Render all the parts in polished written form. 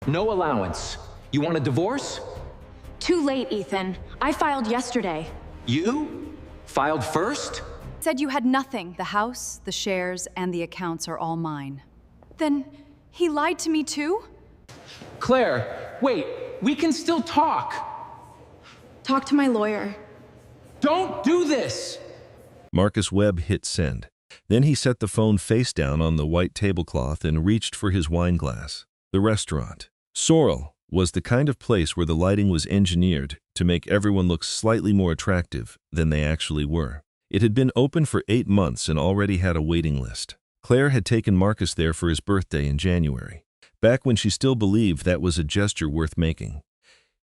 No allowance. You want a divorce? Too late, Ethan. I filed yesterday. You? Filed first? Said you had nothing. The house, the shares, and the accounts are all mine. Then he lied to me too? Claire, wait. We can still talk. Talk to my lawyer. Don't do this! Marcus Webb hit send. Then he set the phone face down on the white tablecloth and reached for his wine glass. The restaurant. Sorrel was the kind of place where the lighting was engineered to make everyone look slightly more attractive than they actually were. It had been open for 8 months and already had a waiting list. Claire had taken Marcus there for his birthday in January, back when she still believed that was a gesture worth making.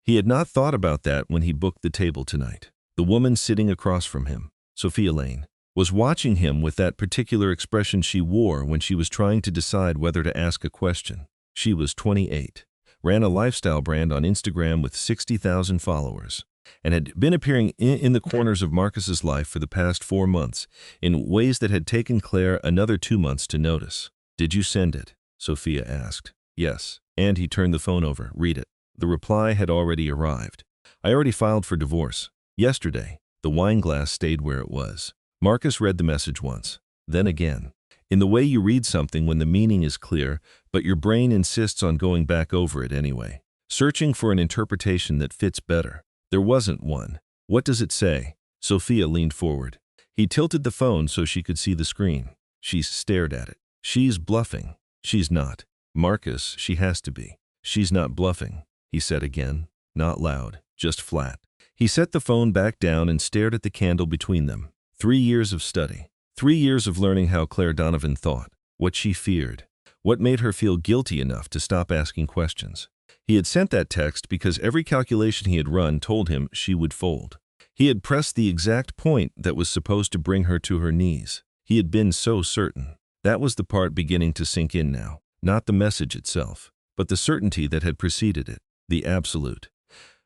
He had not thought about that when he booked the table tonight. The woman sitting across from him, Sophia Lane, was watching him with that particular expression she wore when she was trying to decide whether to ask a question. She was 28, ran a lifestyle brand on Instagram with 60,000 followers, and had been appearing in the corners of Marcus's life for the past 4 months in ways that had taken Claire another 2 months to notice. "Did you send it?" Sophia asked. "Yes." And he turned the phone over. "Read it." The reply had already arrived. "I already filed for divorce. Yesterday." The wine glass stayed where it was. Marcus read the message once, then again. In the way you read something when the meaning is clear, but your brain insists on going back over it anyway, searching for an interpretation that fits better. There wasn't one. "What does it say?" Sophia leaned forward. He tilted the phone so she could see the screen. She stared at it. "She's bluffing." "She's not." "Marcus, she has to be." "She's not bluffing," he said again, not loud, just flat. He set the phone back down and stared at the candle between them. 3 years of study. 3 years of learning how Claire Donovan thought, what she feared, what made her feel guilty enough to stop asking questions. He had sent that text because every calculation he had run told him she would fold. He had pressed the exact point that was supposed to bring her to her knees. He had been so certain. That was the part beginning to sink in now. Not the message itself, but the certainty that had preceded it. The absolute,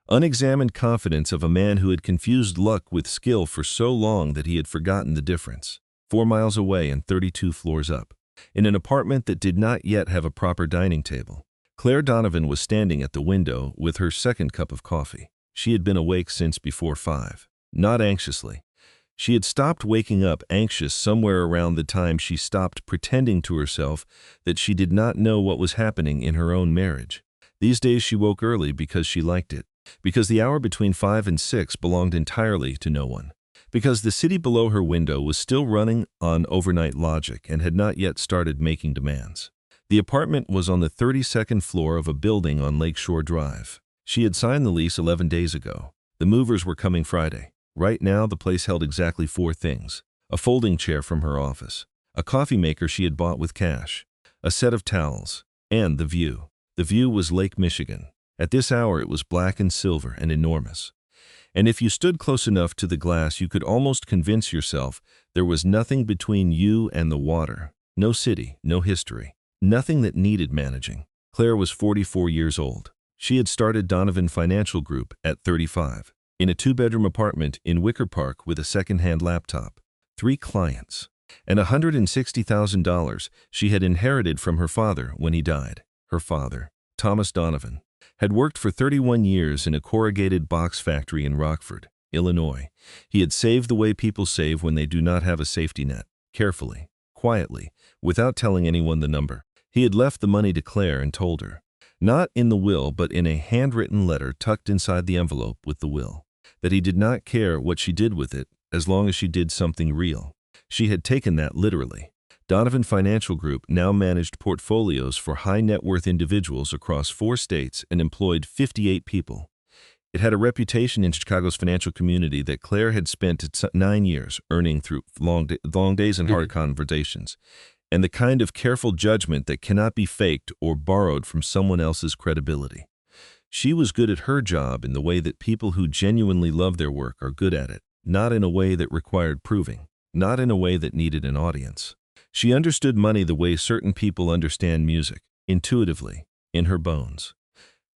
unexamined confidence of a man who had confused luck with skill for so long that he had forgotten the difference. 4 miles away and 32 floors up, in an apartment that did not yet have a proper dining table, Claire Donovan was standing at the window with her second cup of coffee. She had been awake since before 5. Not anxiously. She had stopped waking up anxious somewhere around the time she stopped pretending to herself that she did not know what was happening in her own marriage. These days she woke early because she liked it, because the hour between 5 and 6 belonged entirely to no one, because the city below her window was still running on overnight logic and had not yet started making demands. The apartment was on the 32nd floor of a building on Lakeshore Drive. She had signed the lease 11 days ago. The movers were coming Friday. Right now, the place held exactly 4 things: a folding chair from her office, a coffee maker she had bought with cash, a set of towels, and the view. The view was Lake Michigan. At this hour, it was black and silver and enormous. And if you stood close enough to the glass, you could almost convince yourself there was nothing between you and the water. No city, no history, nothing that needed managing. Claire was 44 years old. She had started Donovan Financial Group at 35, in a 2-bedroom apartment in Wicker Park with a second-hand laptop, 3 clients, and $160,000 she had inherited from her father when he died. Her father, Thomas Donovan, had worked for 31 years in a corrugated box factory in Rockford, Illinois. He had saved the way people save when they do not have a safety net, carefully, quietly, without telling anyone the number. He had left the money to Claire and told her, not in the will but in a handwritten letter tucked inside the envelope with the will, that he did not care what she did with it as long as she did something real. She had taken that literally. Donovan Financial Group now managed portfolios for high-net-worth individuals across 4 states and employed 58 people. It had a reputation in Chicago's financial community that Claire had spent 9 years earning through long days and hard conversations, and the kind of careful judgment that cannot be faked or borrowed from someone else's credibility. She was good at her job in the way that people who genuinely love their work are good at it, not in a way that required proving, not in a way that needed an audience. She understood money the way certain people understand music, intuitively, in her bones.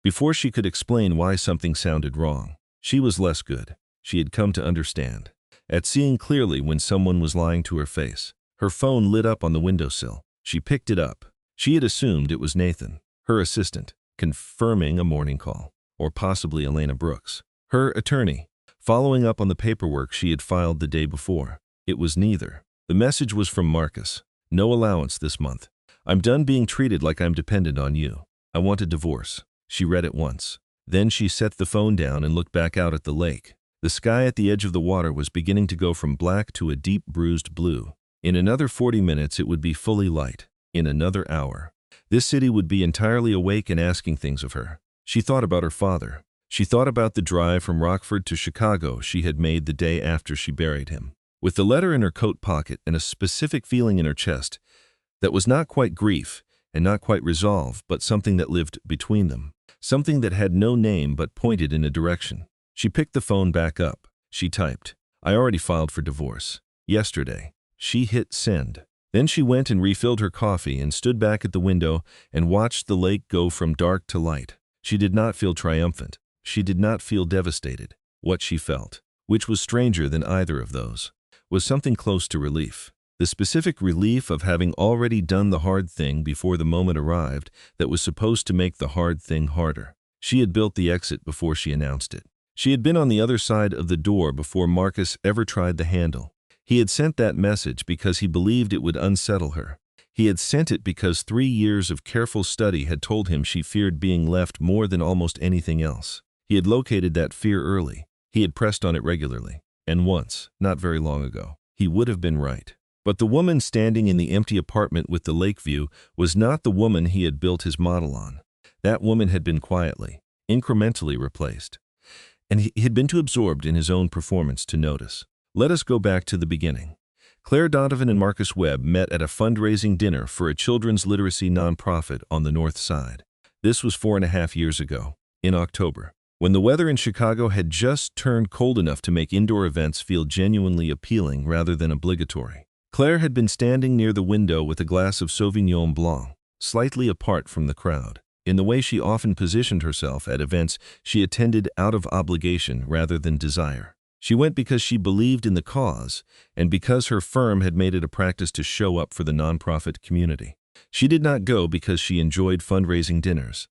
Before she could explain why something sounded wrong, she was less good. She had come to understand. At seeing clearly when someone was lying to her face, her phone lit up on the windowsill. She picked it up. She had assumed it was Nathan, her assistant. confirming a morning call, or possibly Elena Brooks, her attorney, following up on the paperwork she had filed the day before. It was neither. The message was from Marcus. No allowance this month. I'm done being treated like I'm dependent on you. I want a divorce. She read it once. Then she set the phone down and looked back out at the lake. The sky at the edge of the water was beginning to go from black to a deep bruised blue. In another 40 minutes it would be fully light. In another hour, this city would be entirely awake and asking things of her. She thought about her father. She thought about the drive from Rockford to Chicago she had made the day after she buried him. With the letter in her coat pocket and a specific feeling in her chest that was not quite grief and not quite resolve, but something that lived between them. Something that had no name but pointed in a direction. She picked the phone back up. She typed, "I already filed for divorce. Yesterday." She hit send. Then she went and refilled her coffee and stood back at the window and watched the lake go from dark to light. She did not feel triumphant. She did not feel devastated. What she felt, which was stranger than either of those, was something close to relief. The specific relief of having already done the hard thing before the moment arrived that was supposed to make the hard thing harder. She had built the exit before she announced it. She had been on the other side of the door before Marcus ever tried the handle. He had sent that message because he believed it would unsettle her. He had sent it because 3 years of careful study had told him she feared being left more than almost anything else. He had located that fear early. He had pressed on it regularly. And once, not very long ago, he would have been right. But the woman standing in the empty apartment with the lake view was not the woman he had built his model on. That woman had been quietly, incrementally replaced. And he had been too absorbed in his own performance to notice. Let us go back to the beginning. Claire Donovan and Marcus Webb met at a fundraising dinner for a children's literacy nonprofit on the North Side. This was 4.5 years ago, in October, when the weather in Chicago had just turned cold enough to make indoor events feel genuinely appealing rather than obligatory. Claire had been standing near the window with a glass of Sauvignon Blanc, slightly apart from the crowd. In the way she often positioned herself at events she attended out of obligation rather than desire. She went because she believed in the cause and because her firm had made it a practice to show up for the nonprofit community. She did not go because she enjoyed fundraising dinners.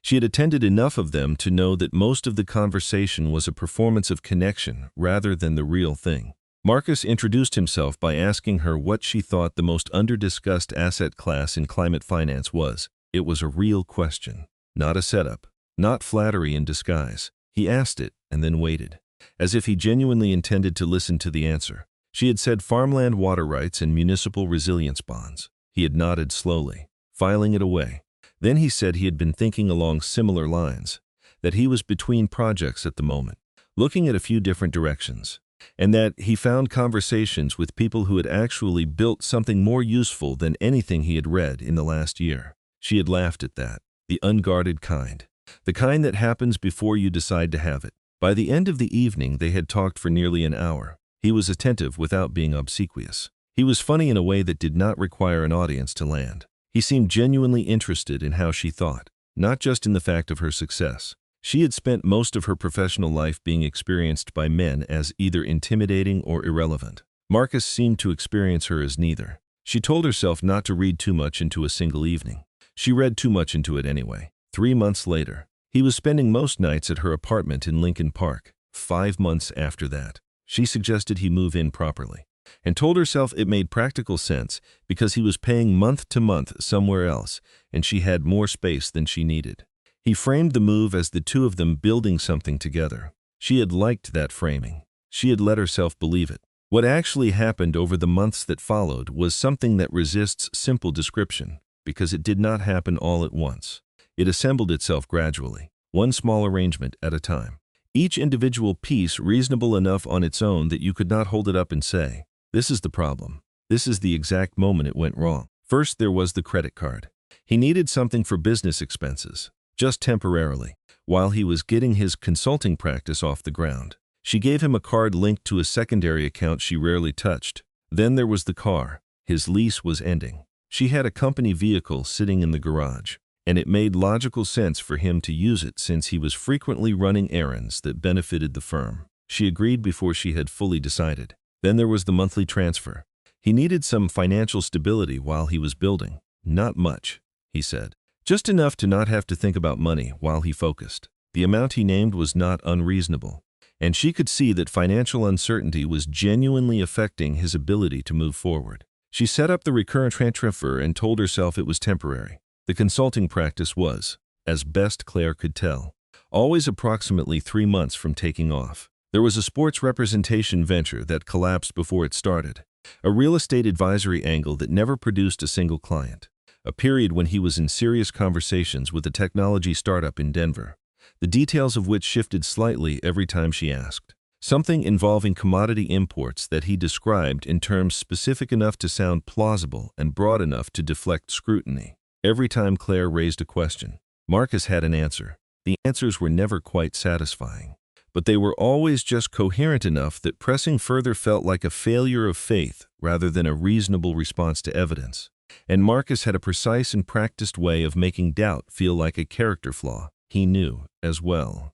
She had attended enough of them to know that most of the conversation was a performance of connection rather than the real thing. Marcus introduced himself by asking her what she thought the most under-discussed asset class in climate finance was. It was a real question, not a setup, not flattery in disguise. He asked it and then waited, as if he genuinely intended to listen to the answer. She had said farmland water rights and municipal resilience bonds. He had nodded slowly, filing it away. Then he said he had been thinking along similar lines, that he was between projects at the moment, looking at a few different directions, and that he found conversations with people who had actually built something more useful than anything he had read in the last year. She had laughed at that, the unguarded kind, the kind that happens before you decide to have it. By the end of the evening, they had talked for nearly an hour. He was attentive without being obsequious. He was funny in a way that did not require an audience to land. He seemed genuinely interested in how she thought, not just in the fact of her success. She had spent most of her professional life being experienced by men as either intimidating or irrelevant. Marcus seemed to experience her as neither. She told herself not to read too much into a single evening. She read too much into it anyway. 3 months later, he was spending most nights at her apartment in Lincoln Park. 5 months after that, she suggested he move in properly, and told herself it made practical sense because he was paying month to month somewhere else, and she had more space than she needed. He framed the move as the two of them building something together. She had liked that framing. She had let herself believe it. What actually happened over the months that followed was something that resists simple description, because it did not happen all at once. It assembled itself gradually, one small arrangement at a time. Each individual piece reasonable enough on its own that you could not hold it up and say, "This is the problem. This is the exact moment it went wrong." First, there was the credit card. He needed something for business expenses, just temporarily, while he was getting his consulting practice off the ground. She gave him a card linked to a secondary account she rarely touched. Then there was the car. His lease was ending. She had a company vehicle sitting in the garage, and it made logical sense for him to use it since he was frequently running errands that benefited the firm. She agreed before she had fully decided. Then there was the monthly transfer. He needed some financial stability while he was building. Not much, he said. Just enough to not have to think about money while he focused. The amount he named was not unreasonable, and she could see that financial uncertainty was genuinely affecting his ability to move forward. She set up the recurrent transfer and told herself it was temporary. The consulting practice was, as best Claire could tell, always approximately 3 months from taking off. There was a sports representation venture that collapsed before it started, a real estate advisory angle that never produced a single client, a period when he was in serious conversations with a technology startup in Denver, the details of which shifted slightly every time she asked. Something involving commodity imports that he described in terms specific enough to sound plausible and broad enough to deflect scrutiny. Every time Claire raised a question, Marcus had an answer. The answers were never quite satisfying, but they were always just coherent enough that pressing further felt like a failure of faith rather than a reasonable response to evidence. And Marcus had a precise and practiced way of making doubt feel like a character flaw. He knew, as well,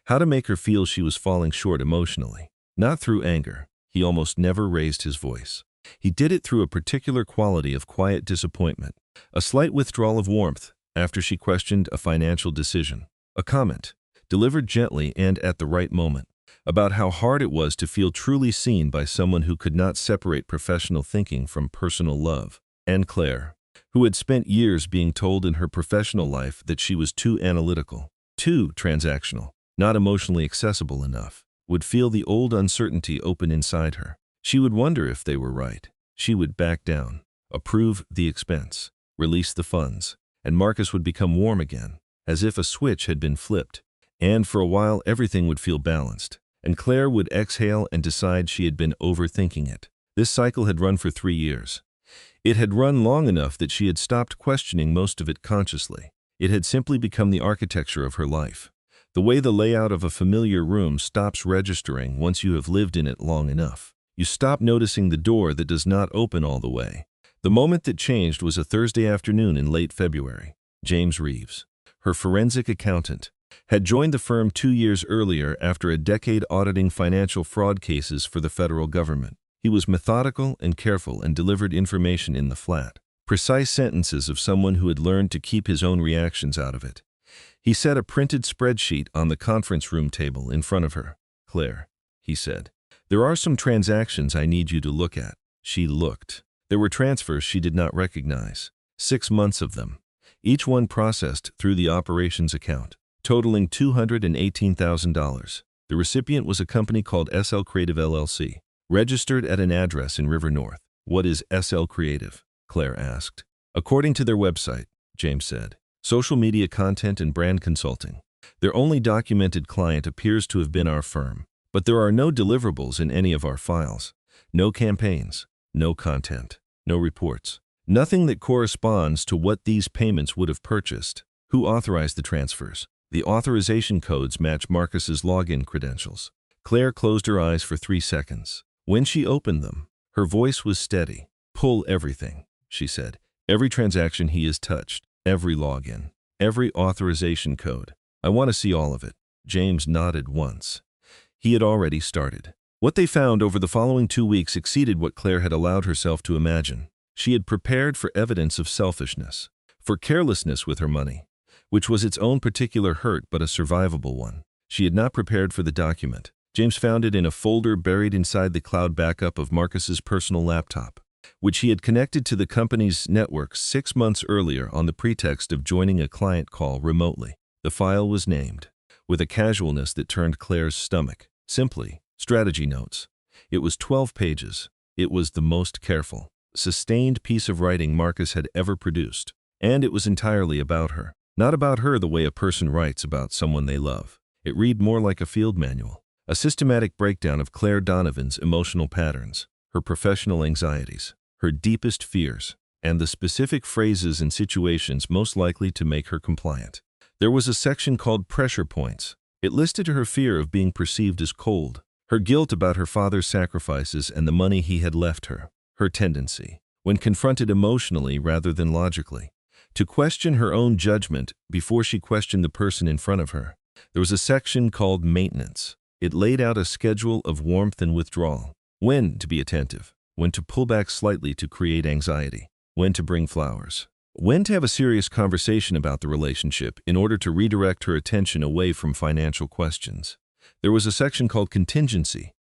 how to make her feel she was falling short emotionally. Not through anger. He almost never raised his voice. He did it through a particular quality of quiet disappointment, a slight withdrawal of warmth after she questioned a financial decision, a comment, delivered gently and at the right moment, about how hard it was to feel truly seen by someone who could not separate professional thinking from personal love. And Claire, who had spent years being told in her professional life that she was too analytical, too transactional, not emotionally accessible enough, would feel the old uncertainty open inside her. She would wonder if they were right. She would back down, approve the expense, release the funds, and Marcus would become warm again, as if a switch had been flipped. And for a while everything would feel balanced, and Claire would exhale and decide she had been overthinking it. This cycle had run for 3 years. It had run long enough that she had stopped questioning most of it consciously. It had simply become the architecture of her life, the way the layout of a familiar room stops registering once you have lived in it long enough. You stop noticing the door that does not open all the way. The moment that changed was a Thursday afternoon in late February. James Reeves, her forensic accountant, had joined the firm 2 years earlier after a decade auditing financial fraud cases for the federal government. He was methodical and careful and delivered information in the flat, precise sentences of someone who had learned to keep his own reactions out of it. He set a printed spreadsheet on the conference room table in front of her. "Claire," he said, "there are some transactions I need you to look at." She looked. There were transfers she did not recognize, 6 months of them, each one processed through the operations account, totaling $218,000. The recipient was a company called SL Creative LLC, registered at an address in River North. "What is SL Creative?" Claire asked. "According to their website," James said, "social media content and brand consulting. Their only documented client appears to have been our firm, but there are no deliverables in any of our files. No campaigns, no content, no reports. Nothing that corresponds to what these payments would have purchased. Who authorized the transfers?" The authorization codes match Marcus's login credentials. Claire closed her eyes for 3 seconds. When she opened them, her voice was steady. "Pull everything," she said. "Every transaction he has touched, every login, every authorization code. I want to see all of it." James nodded once. He had already started. What they found over the following 2 weeks exceeded what Claire had allowed herself to imagine. She had prepared for evidence of selfishness, for carelessness with her money, which was its own particular hurt but a survivable one. She had not prepared for the document. James found it in a folder buried inside the cloud backup of Marcus's personal laptop, which he had connected to the company's network 6 months earlier on the pretext of joining a client call remotely. The file was named, with a casualness that turned Claire's stomach, simply, Strategy Notes. It was 12 pages. It was the most careful, sustained piece of writing Marcus had ever produced. And it was entirely about her. Not about her the way a person writes about someone they love. It read more like a field manual, a systematic breakdown of Claire Donovan's emotional patterns, her professional anxieties, her deepest fears, and the specific phrases and situations most likely to make her compliant. There was a section called Pressure Points. It listed her fear of being perceived as cold, her guilt about her father's sacrifices and the money he had left her, her tendency, when confronted emotionally rather than logically, to question her own judgment before she questioned the person in front of her. There was a section called Maintenance. It laid out a schedule of warmth and withdrawal, when to be attentive, when to pull back slightly to create anxiety, when to bring flowers, when to have a serious conversation about the relationship in order to redirect her attention away from financial questions. There was a section called contingency.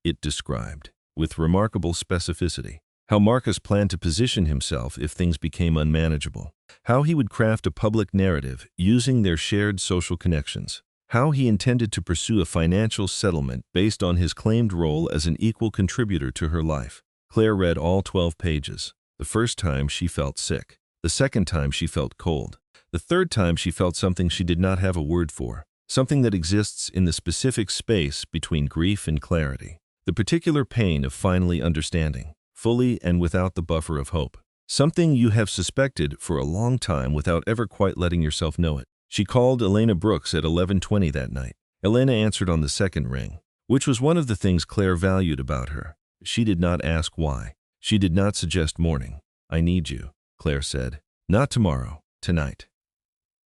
It described, with remarkable specificity, how Marcus planned to position himself if things became unmanageable, how he would craft a public narrative using their shared social connections, how he intended to pursue a financial settlement based on his claimed role as an equal contributor to her life. Claire read all 12 pages. The first time she felt sick. The second time she felt cold. The third time she felt something she did not have a word for, something that exists in the specific space between grief and clarity. The particular pain of finally understanding, fully and without the buffer of hope. Something you have suspected for a long time without ever quite letting yourself know it. She called Elena Brooks at 11:20 that night. Elena answered on the second ring, which was one of the things Claire valued about her. She did not ask why. She did not suggest morning. "I need you," Claire said. "Not tomorrow, tonight."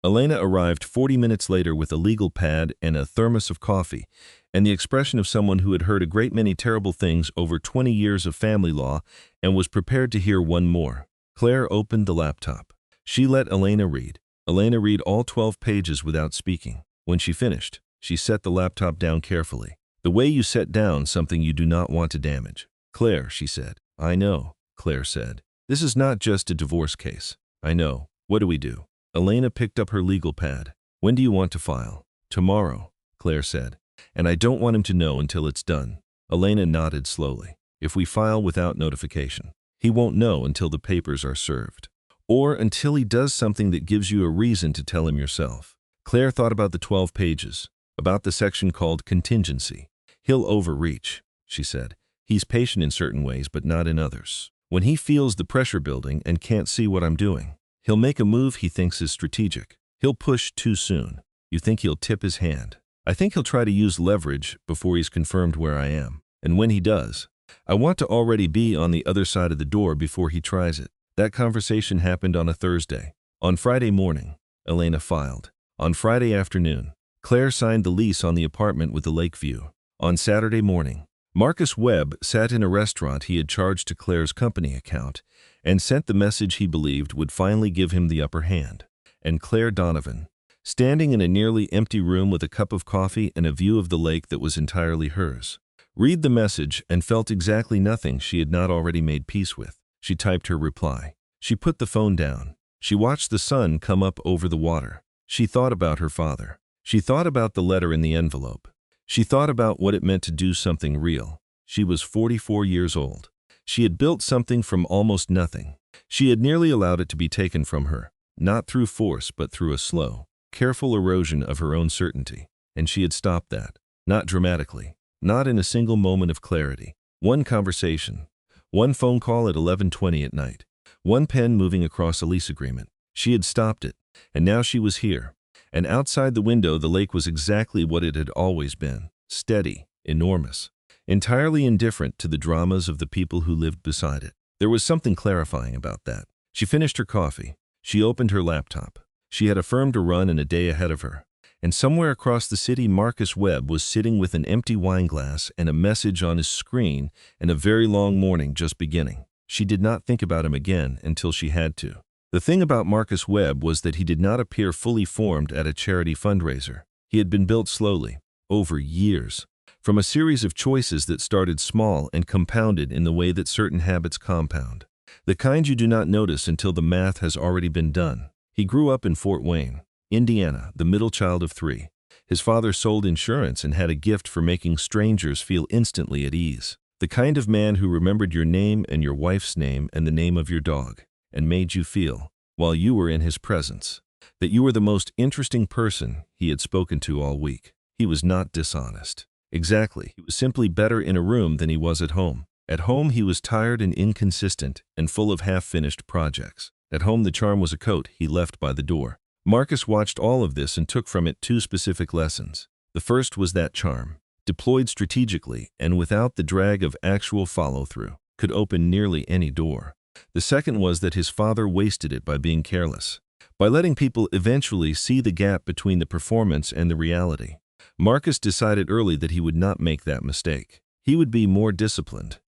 Elena arrived 40 minutes later with a legal pad and a thermos of coffee, and the expression of someone who had heard a great many terrible things over 20 years of family law and was prepared to hear one more. Claire opened the laptop. She let Elena read. Elena read all 12 pages without speaking. When she finished, she set the laptop down carefully. "The way you set down something you do not want to damage." "Claire," she said. "I know," Claire said. "This is not just a divorce case." "I know. What do we do?" Elena picked up her legal pad. "When do you want to file?" "Tomorrow," Claire said. "And I don't want him to know until it's done." Elena nodded slowly. "If we file without notification, he won't know until the papers are served. Or until he does something that gives you a reason to tell him yourself." Claire thought about the 12 pages, about the section called contingency. "He'll overreach," she said. "He's patient in certain ways, but not in others. When he feels the pressure building and can't see what I'm doing, he'll make a move he thinks is strategic. He'll push too soon. You think he'll tip his hand. I think he'll try to use leverage before he's confirmed where I am. And when he does, I want to already be on the other side of the door before he tries it." That conversation happened on a Thursday. On Friday morning, Elena filed. On Friday afternoon, Claire signed the lease on the apartment with the lake view. On Saturday morning, Marcus Webb sat in a restaurant he had charged to Claire's company account and sent the message he believed would finally give him the upper hand. And Claire Donovan, standing in a nearly empty room with a cup of coffee and a view of the lake that was entirely hers, read the message and felt exactly nothing she had not already made peace with. She typed her reply. She put the phone down. She watched the sun come up over the water. She thought about her father. She thought about the letter in the envelope. She thought about what it meant to do something real. She was 44 years old. She had built something from almost nothing. She had nearly allowed it to be taken from her, not through force but through a slow, careful erosion of her own certainty. And she had stopped that, not dramatically, not in a single moment of clarity. One conversation, one phone call at 11:20 at night, one pen moving across a lease agreement. She had stopped it, and now she was here. And outside the window the lake was exactly what it had always been, steady, enormous, entirely indifferent to the dramas of the people who lived beside it. There was something clarifying about that. She finished her coffee. She opened her laptop. She had affirmed a run and a day ahead of her. And somewhere across the city, Marcus Webb was sitting with an empty wine glass and a message on his screen, and a very long morning just beginning. She did not think about him again until she had to. The thing about Marcus Webb was that he did not appear fully formed at a charity fundraiser. He had been built slowly, over years, from a series of choices that started small and compounded in the way that certain habits compound, the kind you do not notice until the math has already been done. He grew up in Fort Wayne, Indiana, the middle child of 3. His father sold insurance and had a gift for making strangers feel instantly at ease. The kind of man who remembered your name and your wife's name and the name of your dog, and made you feel, while you were in his presence, that you were the most interesting person he had spoken to all week. He was not dishonest. Exactly, he was simply better in a room than he was at home. At home he was tired and inconsistent and full of half-finished projects. At home the charm was a coat he left by the door. Marcus watched all of this and took from it 2 specific lessons. The first was that charm, deployed strategically and without the drag of actual follow-through, could open nearly any door. The second was that his father wasted it by being careless, by letting people eventually see the gap between the performance and the reality. Marcus decided early that he would not make that mistake. He would be more disciplined,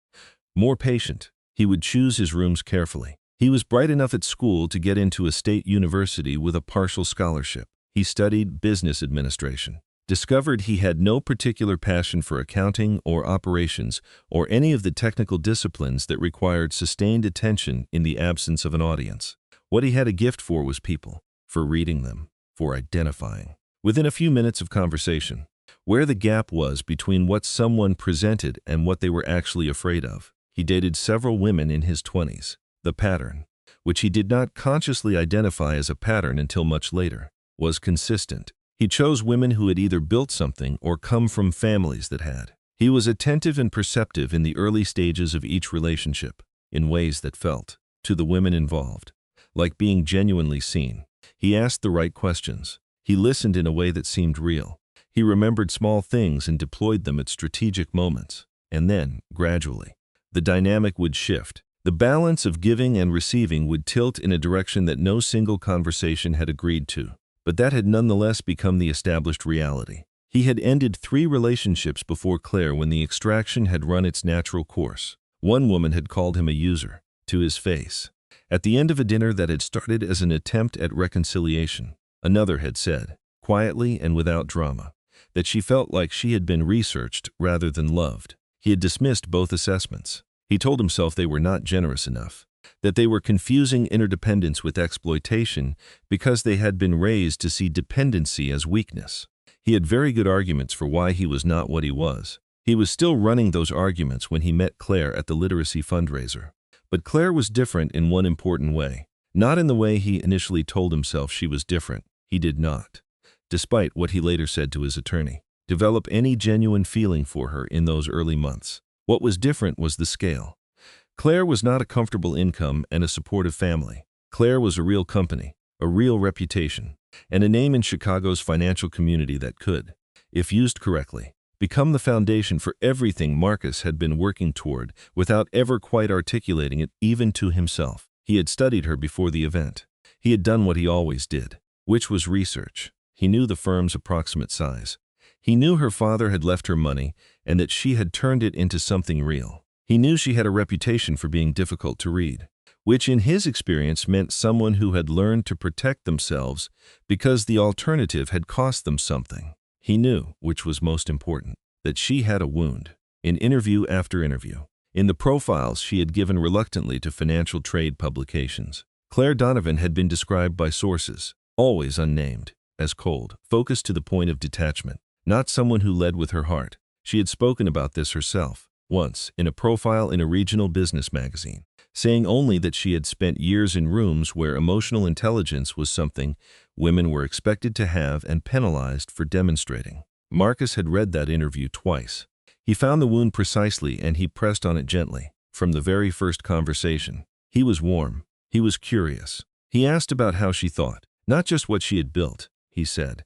more patient. He would choose his rooms carefully. He was bright enough at school to get into a state university with a partial scholarship. He studied business administration, discovered he had no particular passion for accounting or operations or any of the technical disciplines that required sustained attention in the absence of an audience. What he had a gift for was people, for reading them, for identifying. Within a few minutes of conversation, where the gap was between what someone presented and what they were actually afraid of, he dated several women in his 20s. The pattern, which he did not consciously identify as a pattern until much later, was consistent. He chose women who had either built something or come from families that had. He was attentive and perceptive in the early stages of each relationship, in ways that felt, to the women involved, like being genuinely seen. He asked the right questions. He listened in a way that seemed real. He remembered small things and deployed them at strategic moments. And then, gradually, the dynamic would shift. The balance of giving and receiving would tilt in a direction that no single conversation had agreed to. But that had nonetheless become the established reality. He had ended 3 relationships before Claire when the extraction had run its natural course. One woman had called him a user, to his face, at the end of a dinner that had started as an attempt at reconciliation. Another had said, quietly and without drama, that she felt like she had been researched rather than loved. He had dismissed both assessments. He told himself they were not generous enough, that they were confusing interdependence with exploitation because they had been raised to see dependency as weakness. He had very good arguments for why he was not what he was. He was still running those arguments when he met Claire at the literacy fundraiser. But Claire was different in one important way. Not in the way he initially told himself she was different. He did not, despite what he later said to his attorney, develop any genuine feeling for her in those early months. What was different was the scale. Claire was not a comfortable income and a supportive family. Claire was a real company, a real reputation, and a name in Chicago's financial community that could, if used correctly, become the foundation for everything Marcus had been working toward without ever quite articulating it even to himself. He had studied her before the event. He had done what he always did, which was research. He knew the firm's approximate size. He knew her father had left her money and that she had turned it into something real. He knew she had a reputation for being difficult to read, which in his experience meant someone who had learned to protect themselves because the alternative had cost them something. He knew, which was most important, that she had a wound. In interview after interview, in the profiles she had given reluctantly to financial trade publications, Claire Donovan had been described by sources, always unnamed, as cold, focused to the point of detachment, not someone who led with her heart. She had spoken about this herself, once, in a profile in a regional business magazine, saying only that she had spent years in rooms where emotional intelligence was something women were expected to have and penalized for demonstrating. Marcus had read that interview twice. He found the wound precisely and he pressed on it gently. From the very first conversation, he was warm. He was curious. He asked about how she thought, not just what she had built. He said,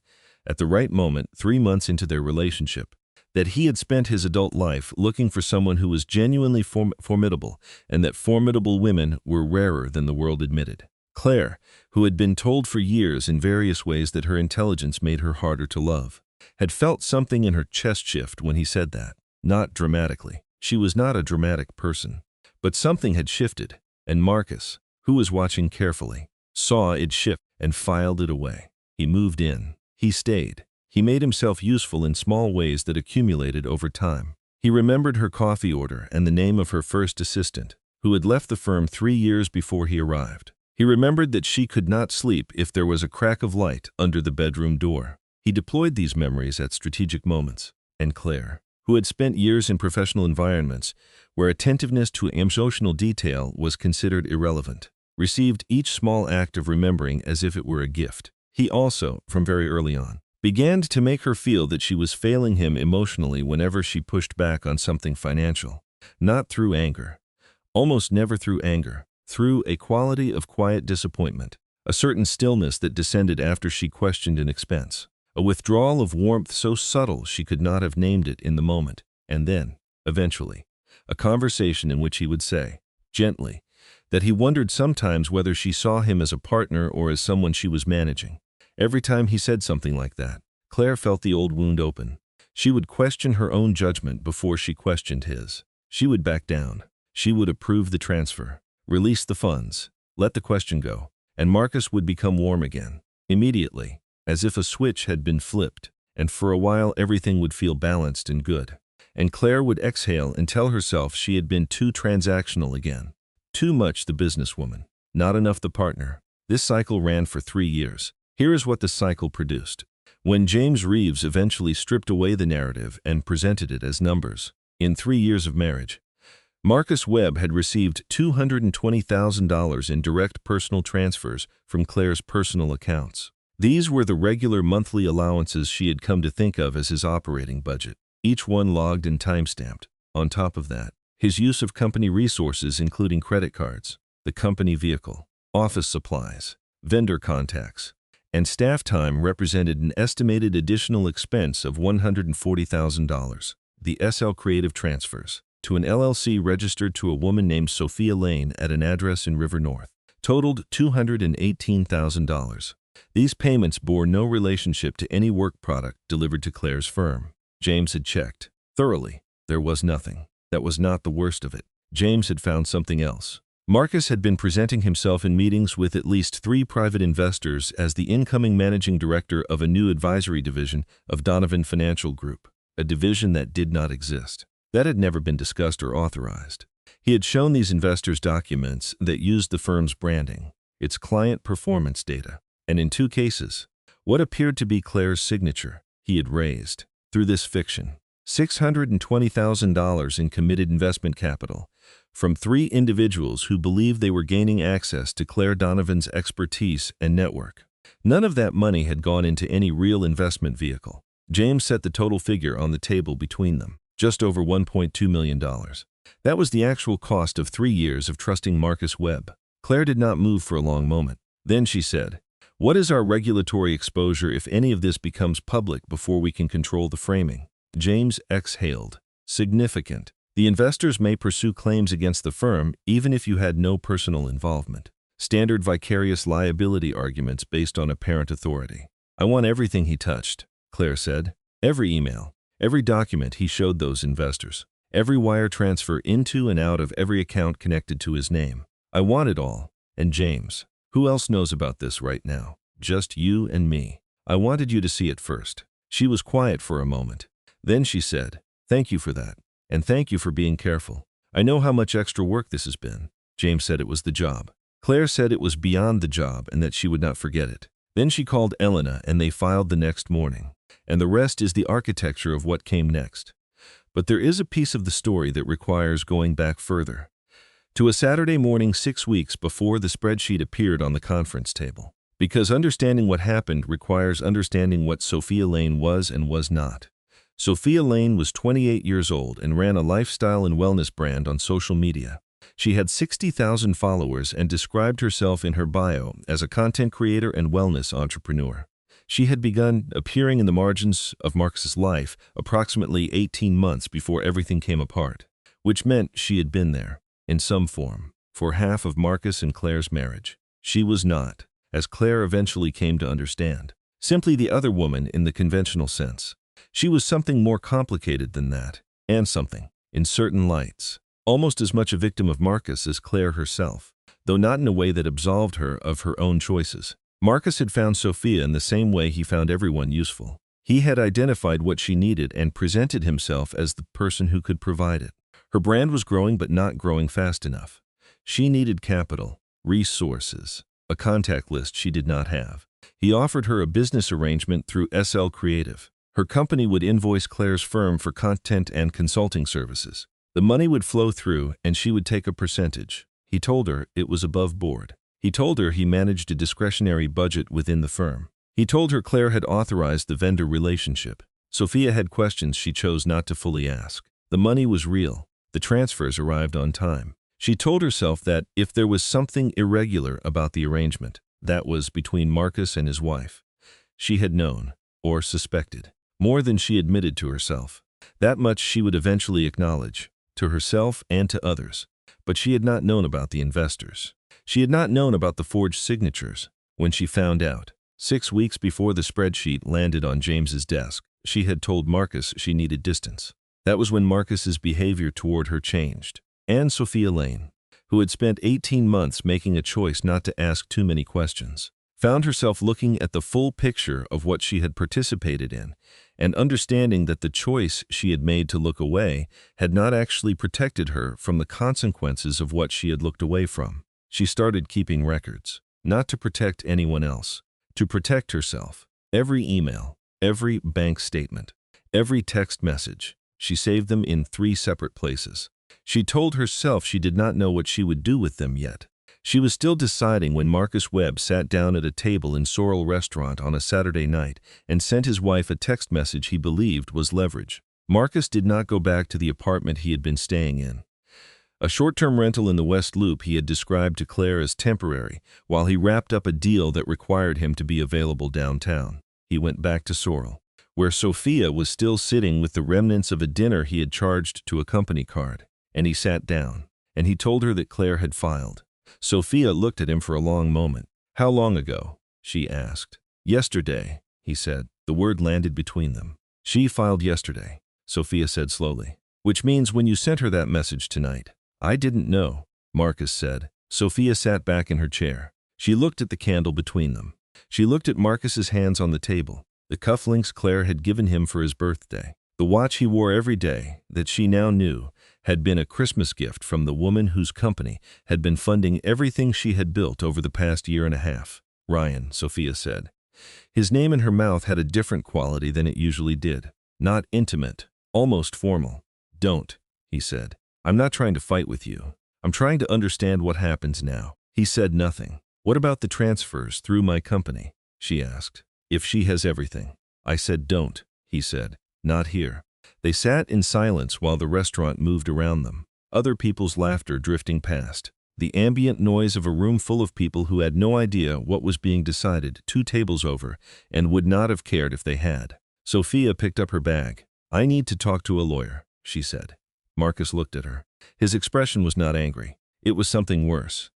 at the right moment, 3 months into their relationship, that he had spent his adult life looking for someone who was genuinely formidable, and that formidable women were rarer than the world admitted. Claire, who had been told for years in various ways that her intelligence made her harder to love, had felt something in her chest shift when he said that. Not dramatically. She was not a dramatic person. But something had shifted, and Marcus, who was watching carefully, saw it shift and filed it away. He moved in. He stayed. He made himself useful in small ways that accumulated over time. He remembered her coffee order and the name of her first assistant, who had left the firm 3 years before he arrived. He remembered that she could not sleep if there was a crack of light under the bedroom door. He deployed these memories at strategic moments. And Claire, who had spent years in professional environments where attentiveness to emotional detail was considered irrelevant, received each small act of remembering as if it were a gift. He also, from very early on, began to make her feel that she was failing him emotionally whenever she pushed back on something financial. Not through anger. Almost never through anger. Through a quality of quiet disappointment. A certain stillness that descended after she questioned an expense. A withdrawal of warmth so subtle she could not have named it in the moment. And then, eventually, a conversation in which he would say, gently, that he wondered sometimes whether she saw him as a partner or as someone she was managing. Every time he said something like that, Claire felt the old wound open. She would question her own judgment before she questioned his. She would back down. She would approve the transfer, release the funds, let the question go, and Marcus would become warm again, immediately, as if a switch had been flipped, and for a while everything would feel balanced and good. And Claire would exhale and tell herself she had been too transactional again. Too much the businesswoman, not enough the partner. This cycle ran for 3 years. Here is what the cycle produced. When James Reeves eventually stripped away the narrative and presented it as numbers, in 3 years of marriage, Marcus Webb had received $220,000 in direct personal transfers from Claire's personal accounts. These were the regular monthly allowances she had come to think of as his operating budget, each one logged and time-stamped. On top of that, his use of company resources including credit cards, the company vehicle, office supplies, vendor contacts, and staff time represented an estimated additional expense of $140,000. The SL Creative transfers to an LLC registered to a woman named Sophia Lane at an address in River North totaled $218,000. These payments bore no relationship to any work product delivered to Claire's firm. James had checked thoroughly. There was nothing. That was not the worst of it. James had found something else. Marcus had been presenting himself in meetings with at least 3 private investors as the incoming managing director of a new advisory division of Donovan Financial Group, a division that did not exist. That had never been discussed or authorized. He had shown these investors documents that used the firm's branding, its client performance data, and in 2 cases, what appeared to be Claire's signature. He had raised, through this fiction, $620,000 in committed investment capital from 3 individuals who believed they were gaining access to Claire Donovan's expertise and network. None of that money had gone into any real investment vehicle. James set the total figure on the table between them, just over $1.2 million. That was the actual cost of 3 years of trusting Marcus Webb. Claire did not move for a long moment. Then she said, "What is our regulatory exposure if any of this becomes public before we can control the framing?" James exhaled. "Significant. The investors may pursue claims against the firm even if you had no personal involvement. Standard vicarious liability arguments based on apparent authority." "I want everything he touched," Claire said. "Every email, every document he showed those investors, every wire transfer into and out of every account connected to his name. I want it all. And James, who else knows about this right now? Just you and me. I wanted you to see it first." She was quiet for a moment. Then she said, "Thank you for that. And thank you for being careful. I know how much extra work this has been." James said it was the job. Claire said it was beyond the job and that she would not forget it. Then she called Elena and they filed the next morning. And the rest is the architecture of what came next. But there is a piece of the story that requires going back further, to a Saturday morning 6 weeks before the spreadsheet appeared on the conference table. Because understanding what happened requires understanding what Sophia Lane was and was not. Sophia Lane was 28 years old and ran a lifestyle and wellness brand on social media. She had 60,000 followers and described herself in her bio as a content creator and wellness entrepreneur. She had begun appearing in the margins of Marcus's life approximately 18 months before everything came apart, which meant she had been there, in some form, for half of Marcus and Claire's marriage. She was not, as Claire eventually came to understand, simply the other woman in the conventional sense. She was something more complicated than that, and something, in certain lights, almost as much a victim of Marcus as Claire herself, though not in a way that absolved her of her own choices. Marcus had found Sophia in the same way he found everyone useful. He had identified what she needed and presented himself as the person who could provide it. Her brand was growing but not growing fast enough. She needed capital, resources, a contact list she did not have. He offered her a business arrangement through SL Creative. Her company would invoice Claire's firm for content and consulting services. The money would flow through and she would take a percentage. He told her it was above board. He told her he managed a discretionary budget within the firm. He told her Claire had authorized the vendor relationship. Sophia had questions she chose not to fully ask. The money was real. The transfers arrived on time. She told herself that if there was something irregular about the arrangement, that was between Marcus and his wife. She had known, or suspected, more than she admitted to herself. That much she would eventually acknowledge, to herself and to others. But she had not known about the investors. She had not known about the forged signatures. When she found out, 6 weeks before the spreadsheet landed on James's desk, she had told Marcus she needed distance. That was when Marcus's behavior toward her changed. And Sophia Lane. who had spent 18 months making a choice not to ask too many questions, found herself looking at the full picture of what she had participated in and understanding that the choice she had made to look away had not actually protected her from the consequences of what she had looked away from. She started keeping records, not to protect anyone else, to protect herself. Every email, every bank statement, every text message, she saved them in 3 separate places. She told herself she did not know what she would do with them yet. She was still deciding when Marcus Webb sat down at a table in Sorrel Restaurant on a Saturday night and sent his wife a text message he believed was leverage. Marcus did not go back to the apartment he had been staying in. A short-term rental in the West Loop he had described to Claire as temporary, while he wrapped up a deal that required him to be available downtown. He went back to Sorrel, where Sophia was still sitting with the remnants of a dinner he had charged to a company card, and he sat down, and he told her that Claire had filed. Sophia looked at him for a long moment. "How long ago?" she asked. "Yesterday," he said. The word landed between them. "She filed yesterday," Sophia said slowly. "Which means when you sent her that message tonight." "I didn't know," Marcus said. Sophia sat back in her chair. She looked at the candle between them. She looked at Marcus's hands on the table, the cufflinks Claire had given him for his birthday. The watch he wore every day, that she now knew, had been a Christmas gift from the woman whose company had been funding everything she had built over the past year and a half. "Ryan," Sophia said. His name in her mouth had a different quality than it usually did. Not intimate, almost formal. "Don't," he said. "I'm not trying to fight with you. I'm trying to understand what happens now." He said nothing. "What about the transfers through my company?" she asked. "If she has everything." "I said don't," he said. "Not here." They sat in silence while the restaurant moved around them, other people's laughter drifting past, the ambient noise of a room full of people who had no idea what was being decided 2 tables over and would not have cared if they had. Sophia picked up her bag. "I need to talk to a lawyer," she said. Marcus looked at her. His expression was not angry. It was something worse.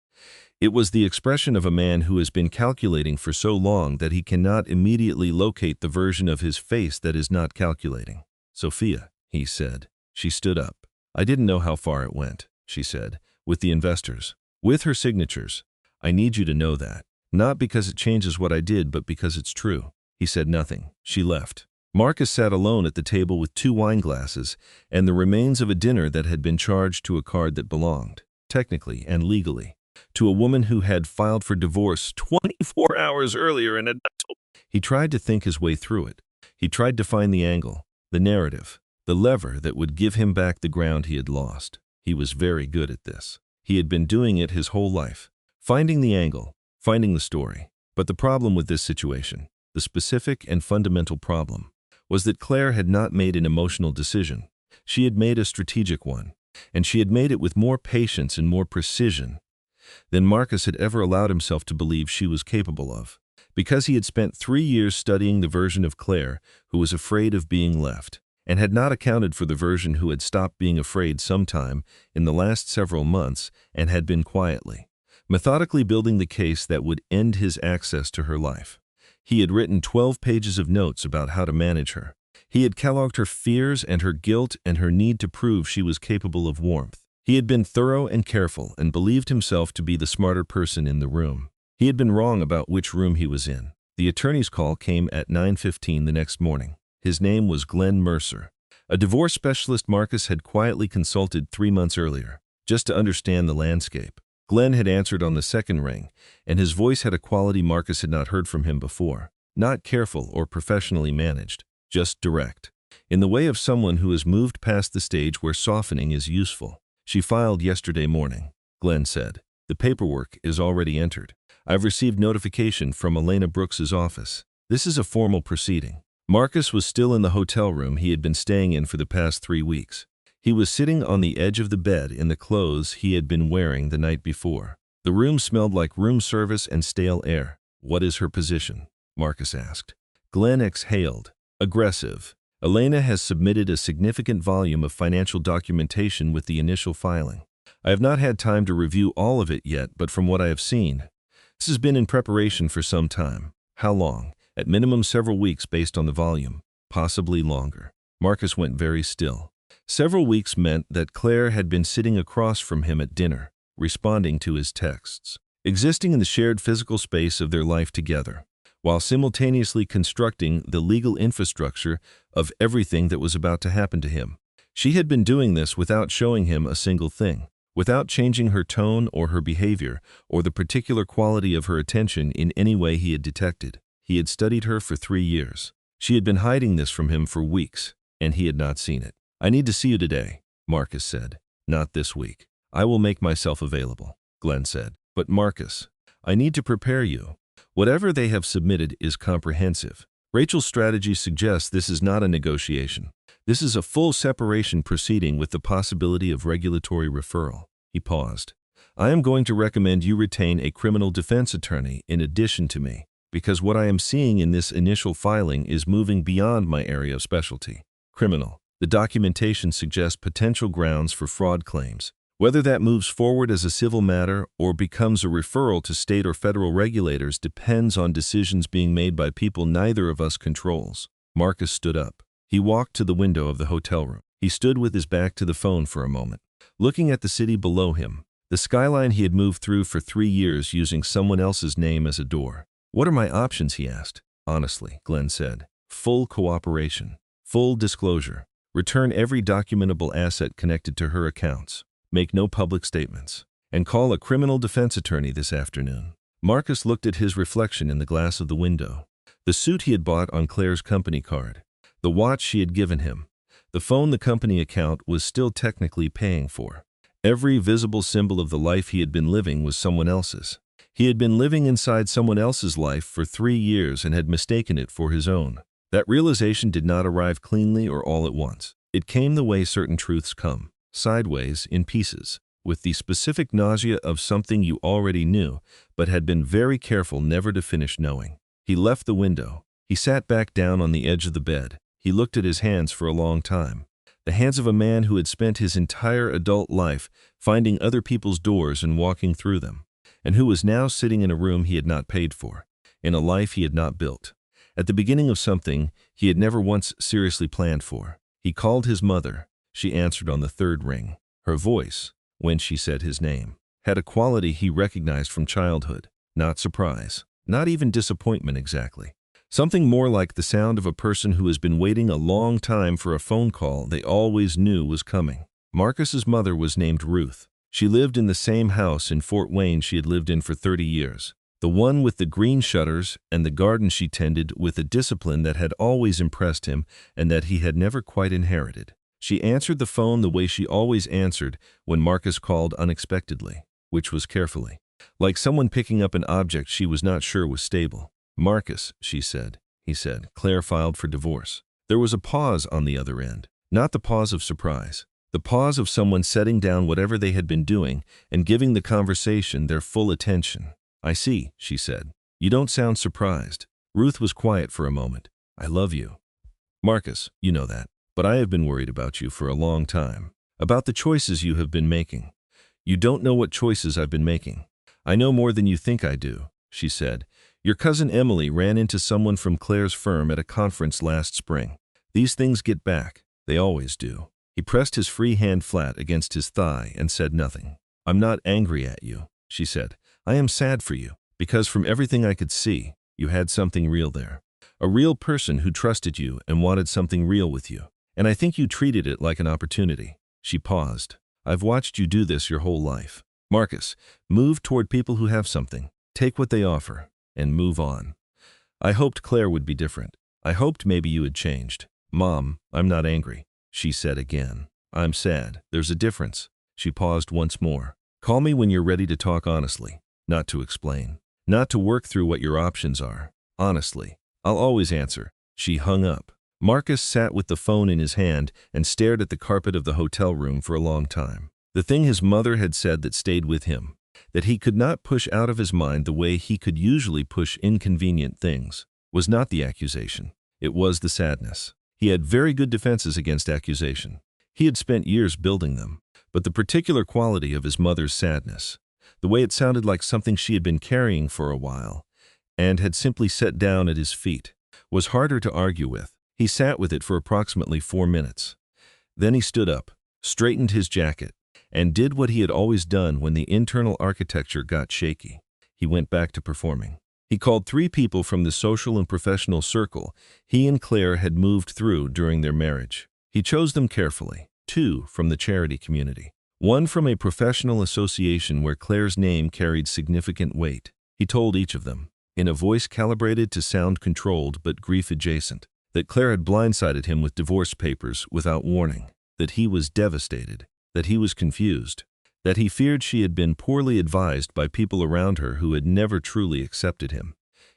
It was the expression of a man who has been calculating for so long that he cannot immediately locate the version of his face that is not calculating. "Sophia," he said. She stood up. "I didn't know how far it went," she said. "With the investors. With her signatures. I need you to know that. Not because it changes what I did, but because it's true." He said nothing. She left. Marcus sat alone at the table with 2 wine glasses and the remains of a dinner that had been charged to a card that belonged, technically and legally, to a woman who had filed for divorce 24 hours earlier and had not told. He tried to think his way through it. He tried to find the angle, the narrative, the lever that would give him back the ground he had lost. He was very good at this. He had been doing it his whole life. Finding the angle, finding the story. But the problem with this situation, the specific and fundamental problem, was that Claire had not made an emotional decision. She had made a strategic one, and she had made it with more patience and more precision than Marcus had ever allowed himself to believe she was capable of, because he had spent 3 years studying the version of Claire who was afraid of being left, and had not accounted for the version who had stopped being afraid sometime in the last several months and had been quietly, methodically building the case that would end his access to her life. He had written 12 pages of notes about how to manage her. He had cataloged her fears and her guilt and her need to prove she was capable of warmth. He had been thorough and careful and believed himself to be the smarter person in the room. He had been wrong about which room he was in. The attorney's call came at 9:15 the next morning. His name was Glenn Mercer, a divorce specialist Marcus had quietly consulted 3 months earlier, just to understand the landscape. Glenn had answered on the second ring, and his voice had a quality Marcus had not heard from him before. Not careful or professionally managed, just direct. In the way of someone who has moved past the stage where softening is useful. "She filed yesterday morning," Glenn said. "The paperwork is already entered. I've received notification from Elena Brooks's office. This is a formal proceeding." Marcus was still in the hotel room he had been staying in for the past 3 weeks. He was sitting on the edge of the bed in the clothes he had been wearing the night before. The room smelled like room service and stale air. "What is her position?" Marcus asked. Glenn exhaled. "Aggressive. Elena has submitted a significant volume of financial documentation with the initial filing. I have not had time to review all of it yet, but from what I have seen, this has been in preparation for some time." "How long?" "At minimum several weeks based on the volume, possibly longer." Marcus went very still. Several weeks meant that Claire had been sitting across from him at dinner, responding to his texts, existing in the shared physical space of their life together, while simultaneously constructing the legal infrastructure of everything that was about to happen to him. She had been doing this without showing him a single thing, without changing her tone or her behavior or the particular quality of her attention in any way he had detected. He had studied her for 3 years. She had been hiding this from him for weeks, and he had not seen it. "I need to see you today," Marcus said. "Not this week. I will make myself available," Glenn said. "But Marcus, I need to prepare you. Whatever they have submitted is comprehensive. Rachel's strategy suggests this is not a negotiation. This is a full separation proceeding with the possibility of regulatory referral." He paused. "I am going to recommend you retain a criminal defense attorney in addition to me, because what I am seeing in this initial filing is moving beyond my area of specialty. Criminal. The documentation suggests potential grounds for fraud claims. Whether that moves forward as a civil matter or becomes a referral to state or federal regulators depends on decisions being made by people neither of us controls." Marcus stood up. He walked to the window of the hotel room. He stood with his back to the phone for a moment, looking at the city below him, the skyline he had moved through for 3 years using someone else's name as a door. "What are my options?" he asked. "Honestly," Glenn said, "full cooperation, full disclosure, return every documentable asset connected to her accounts, make no public statements, and call a criminal defense attorney this afternoon." Marcus looked at his reflection in the glass of the window. The suit he had bought on Claire's company card, the watch she had given him, the phone the company account was still technically paying for. Every visible symbol of the life he had been living was someone else's. He had been living inside someone else's life for 3 years and had mistaken it for his own. That realization did not arrive cleanly or all at once. It came the way certain truths come, sideways, in pieces, with the specific nausea of something you already knew, but had been very careful never to finish knowing. He left the window. He sat back down on the edge of the bed. He looked at his hands for a long time. The hands of a man who had spent his entire adult life finding other people's doors and walking through them, and who was now sitting in a room he had not paid for, in a life he had not built, at the beginning of something he had never once seriously planned for. He called his mother. She answered on the 3rd ring. Her voice, when she said his name, had a quality he recognized from childhood. Not surprise, not even disappointment exactly. Something more like the sound of a person who has been waiting a long time for a phone call they always knew was coming. Marcus's mother was named Ruth. She lived in the same house in Fort Wayne she had lived in for 30 years. The one with the green shutters and the garden she tended with a discipline that had always impressed him and that he had never quite inherited. She answered the phone the way she always answered when Marcus called unexpectedly, which was carefully, like someone picking up an object she was not sure was stable. "Marcus," she said. He said, "Claire filed for divorce." There was a pause on the other end, not the pause of surprise, the pause of someone setting down whatever they had been doing and giving the conversation their full attention. "I see," she said. "You don't sound surprised." Ruth was quiet for a moment. "I love you, Marcus, you know that. But I have been worried about you for a long time, about the choices you have been making. You don't know what choices I've been making." "I know more than you think I do," she said. "Your cousin Emily ran into someone from Claire's firm at a conference last spring. These things get back. They always do." He pressed his free hand flat against his thigh and said nothing. "I'm not angry at you," she said. "I am sad for you, because from everything I could see, you had something real there. A real person who trusted you and wanted something real with you. And I think you treated it like an opportunity." She paused. "I've watched you do this your whole life. Marcus, move toward people who have something. Take what they offer, and move on. I hoped Claire would be different. I hoped maybe you had changed." "Mom, I'm not angry," she said again. "I'm sad. There's a difference." She paused once more. "Call me when you're ready to talk honestly, not to explain, not to work through what your options are. Honestly, I'll always answer." She hung up. Marcus sat with the phone in his hand and stared at the carpet of the hotel room for a long time. The thing his mother had said that stayed with him, that he could not push out of his mind the way he could usually push inconvenient things, was not the accusation. It was the sadness. He had very good defenses against accusation. He had spent years building them. But the particular quality of his mother's sadness, the way it sounded like something she had been carrying for a while and had simply set down at his feet, was harder to argue with. He sat with it for approximately 4 minutes. Then he stood up, straightened his jacket, and did what he had always done when the internal architecture got shaky. He went back to performing. He called 3 people from the social and professional circle he and Claire had moved through during their marriage. He chose them carefully, 2 from the charity community, 1 from a professional association where Claire's name carried significant weight. He told each of them, in a voice calibrated to sound controlled but grief-adjacent, that Claire had blindsided him with divorce papers without warning, that he was devastated, that he was confused, that he feared she had been poorly advised by people around her who had never truly accepted him.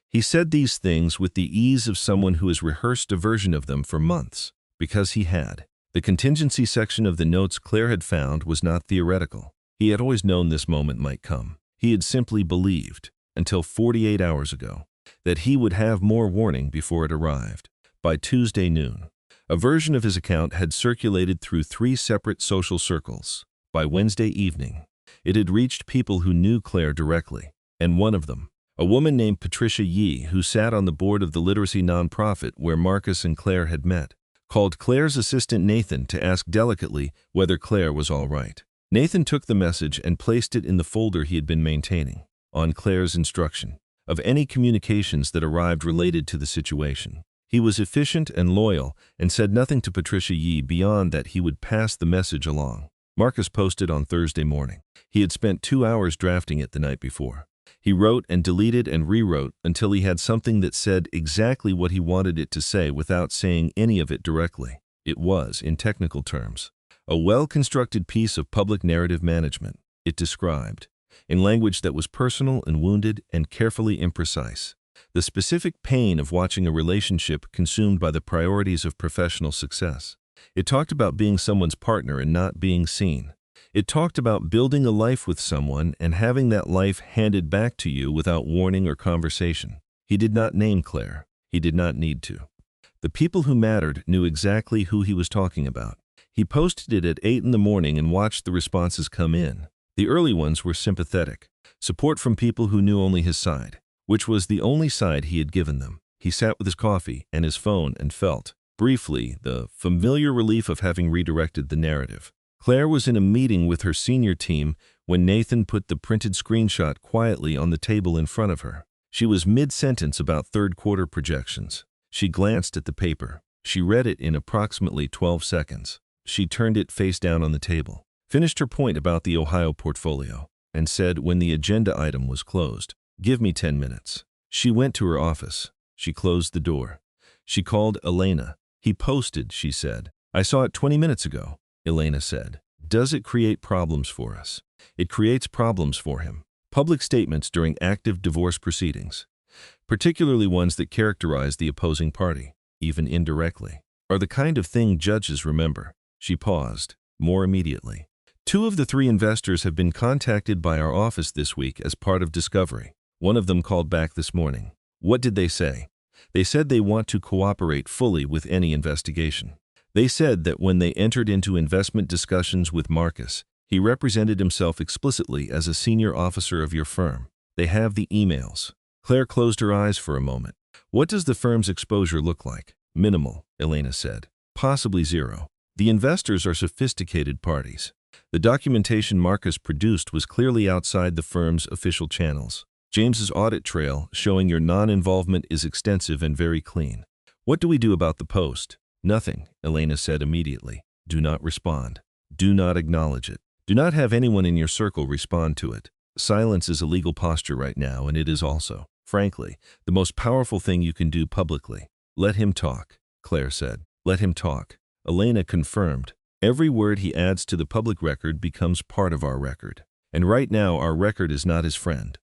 He said these things with the ease of someone who has rehearsed a version of them for months, because he had. The contingency section of the notes Claire had found was not theoretical. He had always known this moment might come. He had simply believed, until 48 hours ago, that he would have more warning before it arrived. By Tuesday noon, a version of his account had circulated through 3 separate social circles. By Wednesday evening, it had reached people who knew Claire directly, and one of them, a woman named Patricia Yee, who sat on the board of the literacy nonprofit where Marcus and Claire had met, called Claire's assistant Nathan to ask delicately whether Claire was all right. Nathan took the message and placed it in the folder he had been maintaining, on Claire's instruction, of any communications that arrived related to the situation. He was efficient and loyal and said nothing to Patricia Yee beyond that he would pass the message along. Marcus posted on Thursday morning. He had spent 2 hours drafting it the night before. He wrote and deleted and rewrote until he had something that said exactly what he wanted it to say without saying any of it directly. It was, in technical terms, a well-constructed piece of public narrative management. It described, in language that was personal and wounded and carefully imprecise, the specific pain of watching a relationship consumed by the priorities of professional success. It talked about being someone's partner and not being seen. It talked about building a life with someone and having that life handed back to you without warning or conversation. He did not name Claire. He did not need to. The people who mattered knew exactly who he was talking about. He posted it at 8 in the morning and watched the responses come in. The early ones were sympathetic, support from people who knew only his side, which was the only side he had given them. He sat with his coffee and his phone and felt, briefly, the familiar relief of having redirected the narrative. Claire was in a meeting with her senior team when Nathan put the printed screenshot quietly on the table in front of her. She was mid-sentence about third-quarter projections. She glanced at the paper. She read it in approximately 12 seconds. She turned it face down on the table, finished her point about the Ohio portfolio, and said when the agenda item was closed, "Give me 10 minutes." She went to her office. She closed the door. She called Elena. "He posted," she said. "I saw it 20 minutes ago." Elena said, "Does it create problems for us?" "It creates problems for him." Public statements during active divorce proceedings, particularly ones that characterize the opposing party, even indirectly, are the kind of thing judges remember. She paused, more immediately. 2 of the 3 investors have been contacted by our office this week as part of discovery. One of them called back this morning. What did they say? They said they want to cooperate fully with any investigation. They said that when they entered into investment discussions with Marcus, he represented himself explicitly as a senior officer of your firm. They have the emails. Claire closed her eyes for a moment. "What does the firm's exposure look like?" "Minimal," Elena said. "Possibly 0. The investors are sophisticated parties. The documentation Marcus produced was clearly outside the firm's official channels. James's audit trail showing your non-involvement is extensive and very clean. What do we do about the post?" "Nothing," Elena said immediately. "Do not respond. Do not acknowledge it. Do not have anyone in your circle respond to it. Silence is a legal posture right now, and it is also, frankly, the most powerful thing you can do publicly." "Let him talk," Claire said. "Let him talk." Elena confirmed. "Every word he adds to the public record becomes part of our record. And right now our record is not his friend."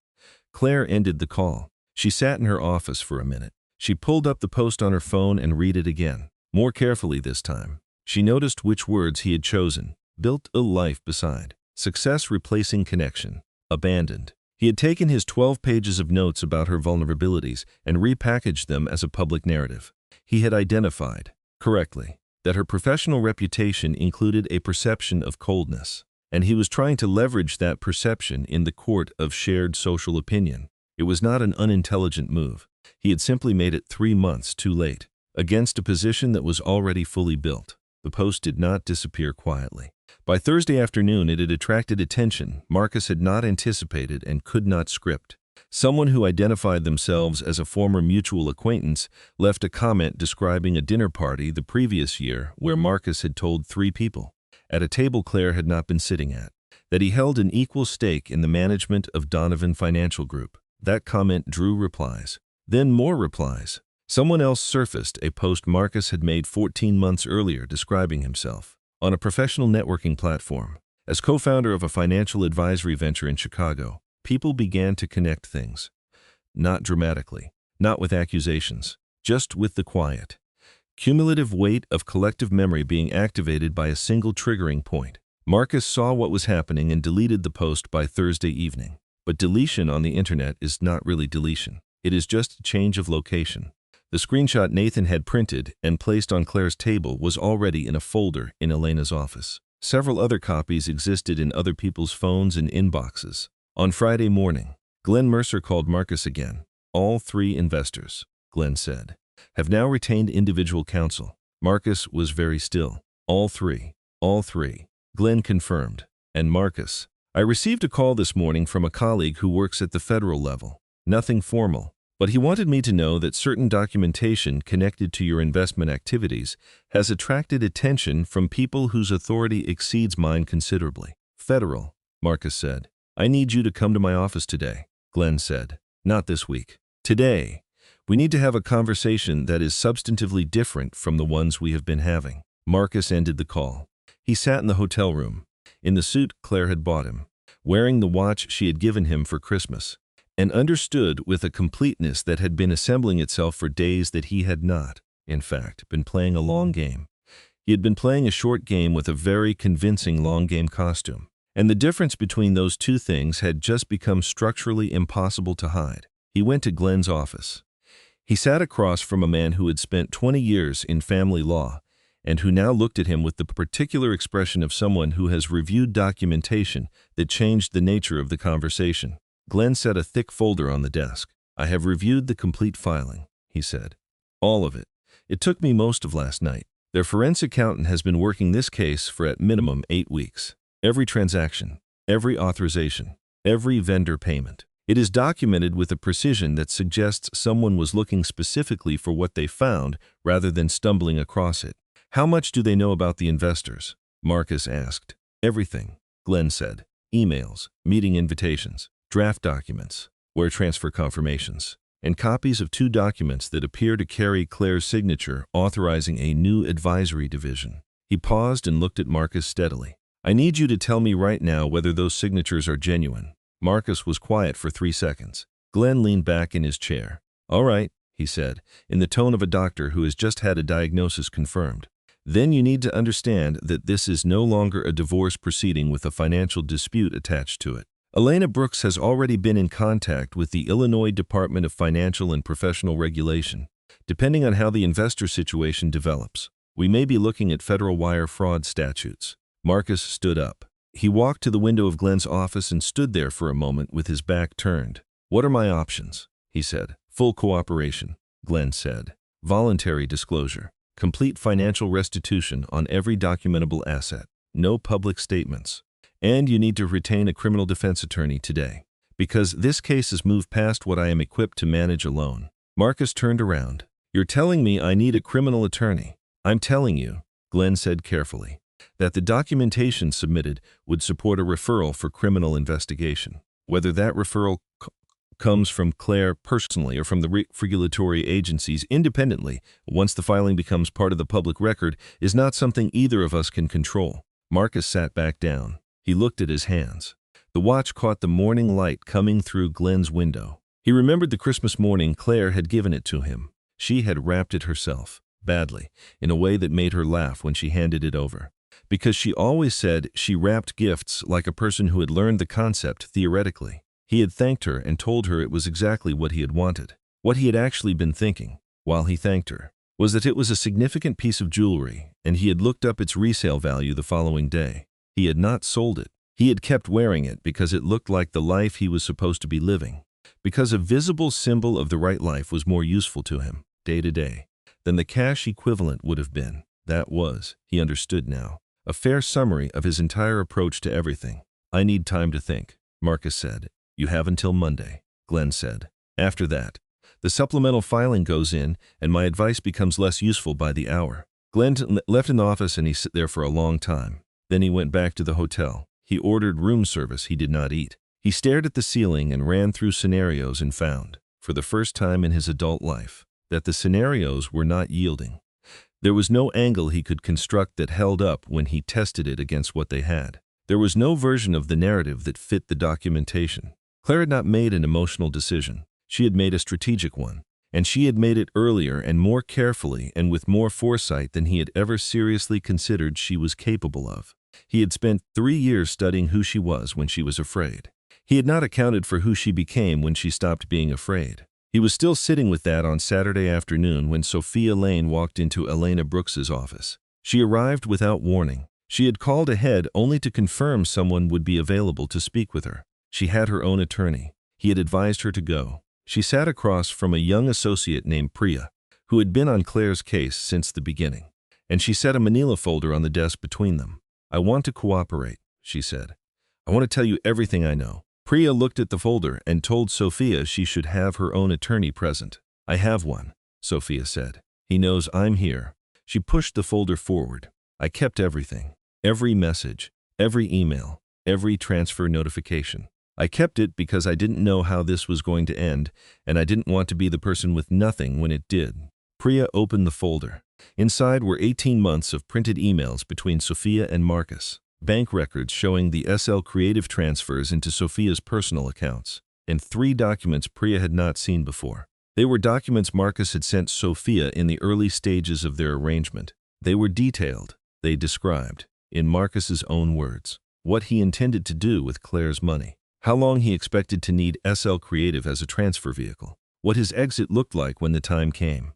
Claire ended the call. She sat in her office for a minute. She pulled up the post on her phone and read it again, more carefully this time. She noticed which words he had chosen. Built a life beside. Success replacing connection. Abandoned. He had taken his 12 pages of notes about her vulnerabilities and repackaged them as a public narrative. He had identified, correctly, that her professional reputation included a perception of coldness, and he was trying to leverage that perception in the court of shared social opinion. It was not an unintelligent move. He had simply made it 3 months too late, against a position that was already fully built. The post did not disappear quietly. By Thursday afternoon, it had attracted attention Marcus had not anticipated and could not script. Someone who identified themselves as a former mutual acquaintance left a comment describing a dinner party the previous year where Marcus had told 3 people, at a table Claire had not been sitting at, that he held an equal stake in the management of Donovan Financial Group. That comment drew replies. Then more replies. Someone else surfaced a post Marcus had made 14 months earlier describing himself on a professional networking platform. As co-founder of a financial advisory venture in Chicago, people began to connect things. Not dramatically, not with accusations, just with the quiet, cumulative weight of collective memory being activated by a single triggering point. Marcus saw what was happening and deleted the post by Thursday evening. But deletion on the internet is not really deletion. It is just a change of location. The screenshot Nathan had printed and placed on Claire's table was already in a folder in Elena's office. Several other copies existed in other people's phones and inboxes. On Friday morning, Glenn Mercer called Marcus again. All 3 investors, Glenn said, have now retained individual counsel. Marcus was very still. All three, Glenn confirmed. And Marcus, I received a call this morning from a colleague who works at the federal level. Nothing formal, but he wanted me to know that certain documentation connected to your investment activities has attracted attention from people whose authority exceeds mine considerably. Federal, Marcus said. I need you to come to my office today, Glenn said. Not this week. Today. We need to have a conversation that is substantively different from the ones we have been having. Marcus ended the call. He sat in the hotel room, in the suit Claire had bought him, wearing the watch she had given him for Christmas, and understood with a completeness that had been assembling itself for days that he had not, in fact, been playing a long game. He had been playing a short game with a very convincing long game costume, and the difference between those 2 things had just become structurally impossible to hide. He went to Glenn's office. He sat across from a man who had spent 20 years in family law and who now looked at him with the particular expression of someone who has reviewed documentation that changed the nature of the conversation. Glenn set a thick folder on the desk. I have reviewed the complete filing, he said. All of it. It took me most of last night. Their forensic accountant has been working this case for at minimum 8 weeks. Every transaction, every authorization, every vendor payment. It is documented with a precision that suggests someone was looking specifically for what they found rather than stumbling across it. How much do they know about the investors? Marcus asked. Everything, Glenn said. Emails, meeting invitations, draft documents, wire transfer confirmations, and copies of 2 documents that appear to carry Claire's signature authorizing a new advisory division. He paused and looked at Marcus steadily. I need you to tell me right now whether those signatures are genuine. Marcus was quiet for 3 seconds. Glenn leaned back in his chair. All right, he said, in the tone of a doctor who has just had a diagnosis confirmed. Then you need to understand that this is no longer a divorce proceeding with a financial dispute attached to it. Elena Brooks has already been in contact with the Illinois Department of Financial and Professional Regulation. Depending on how the investor situation develops, we may be looking at federal wire fraud statutes. Marcus stood up. He walked to the window of Glenn's office and stood there for a moment with his back turned. What are my options? He said. Full cooperation, Glenn said. Voluntary disclosure. Complete financial restitution on every documentable asset. No public statements. And you need to retain a criminal defense attorney today, because this case has moved past what I am equipped to manage alone. Marcus turned around. You're telling me I need a criminal attorney. I'm telling you, Glenn said carefully, that the documentation submitted would support a referral for criminal investigation. Whether that referral comes from Claire personally or from the regulatory agencies independently, once the filing becomes part of the public record, is not something either of us can control. Marcus sat back down. He looked at his hands. The watch caught the morning light coming through Glenn's window. He remembered the Christmas morning Claire had given it to him. She had wrapped it herself, badly, in a way that made her laugh when she handed it over. Because she always said she wrapped gifts like a person who had learned the concept theoretically. He had thanked her and told her it was exactly what he had wanted. What he had actually been thinking, while he thanked her, was that it was a significant piece of jewelry, and he had looked up its resale value the following day. He had not sold it. He had kept wearing it because it looked like the life he was supposed to be living, because a visible symbol of the right life was more useful to him, day to day, than the cash equivalent would have been. That was, he understood now, a fair summary of his entire approach to everything. "I need time to think," Marcus said. "You have until Monday," Glenn said. "After that, the supplemental filing goes in and my advice becomes less useful by the hour." Glenn left in the office and he sat there for a long time. Then he went back to the hotel. He ordered room service. He did not eat. He stared at the ceiling and ran through scenarios and found, for the first time in his adult life, that the scenarios were not yielding. There was no angle he could construct that held up when he tested it against what they had. There was no version of the narrative that fit the documentation. Claire had not made an emotional decision. She had made a strategic one, and she had made it earlier and more carefully and with more foresight than he had ever seriously considered she was capable of. He had spent 3 years studying who she was when she was afraid. He had not accounted for who she became when she stopped being afraid. He was still sitting with that on Saturday afternoon when Sophia Lane walked into Elena Brooks's office. She arrived without warning. She had called ahead only to confirm someone would be available to speak with her. She had her own attorney. He had advised her to go. She sat across from a young associate named Priya, who had been on Claire's case since the beginning, and she set a manila folder on the desk between them. "I want to cooperate," she said. "I want to tell you everything I know." Priya looked at the folder and told Sophia she should have her own attorney present. "I have one," Sophia said. "He knows I'm here." She pushed the folder forward. "I kept everything. Every message, every email, every transfer notification. I kept it because I didn't know how this was going to end, and I didn't want to be the person with nothing when it did." Priya opened the folder. Inside were 18 months of printed emails between Sophia and Marcus, bank records showing the SL Creative transfers into Sophia's personal accounts, and 3 documents Priya had not seen before. They were documents Marcus had sent Sophia in the early stages of their arrangement. They were detailed. They described, in Marcus's own words, what he intended to do with Claire's money, how long he expected to need SL Creative as a transfer vehicle, what his exit looked like when the time came.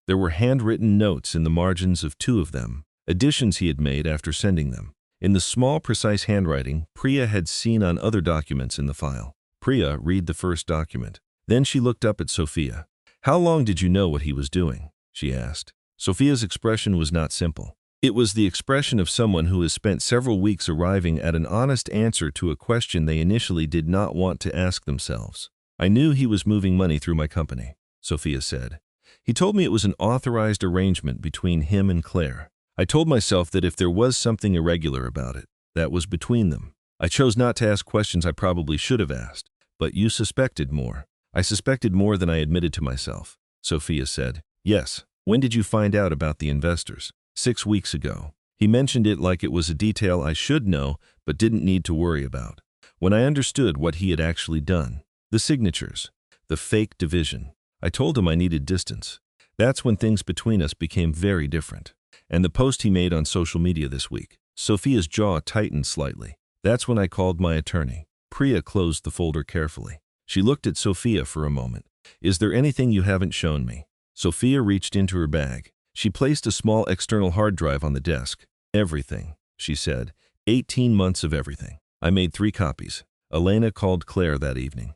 There were handwritten notes in the margins of 2 of them, additions he had made after sending them. In the small, precise handwriting Priya had seen on other documents in the file. Priya read the first document. Then she looked up at Sophia. "How long did you know what he was doing?" she asked. Sophia's expression was not simple. It was the expression of someone who has spent several weeks arriving at an honest answer to a question they initially did not want to ask themselves. "I knew he was moving money through my company," Sophia said. "He told me it was an authorized arrangement between him and Claire. I told myself that if there was something irregular about it, that was between them. I chose not to ask questions I probably should have asked, but you suspected more." "I suspected more than I admitted to myself," Sophia said. "Yes. When did you find out about the investors?" 6 weeks ago. He mentioned it like it was a detail I should know but didn't need to worry about. When I understood what he had actually done, the signatures, the fake division, I told him I needed distance. That's when things between us became very different. And the post he made on social media this week." Sophia's jaw tightened slightly. "That's when I called my attorney." Priya closed the folder carefully. She looked at Sophia for a moment. "Is there anything you haven't shown me?" Sophia reached into her bag. She placed a small external hard drive on the desk. "Everything," she said. 18 months of everything. I made 3 copies. Elena called Claire that evening.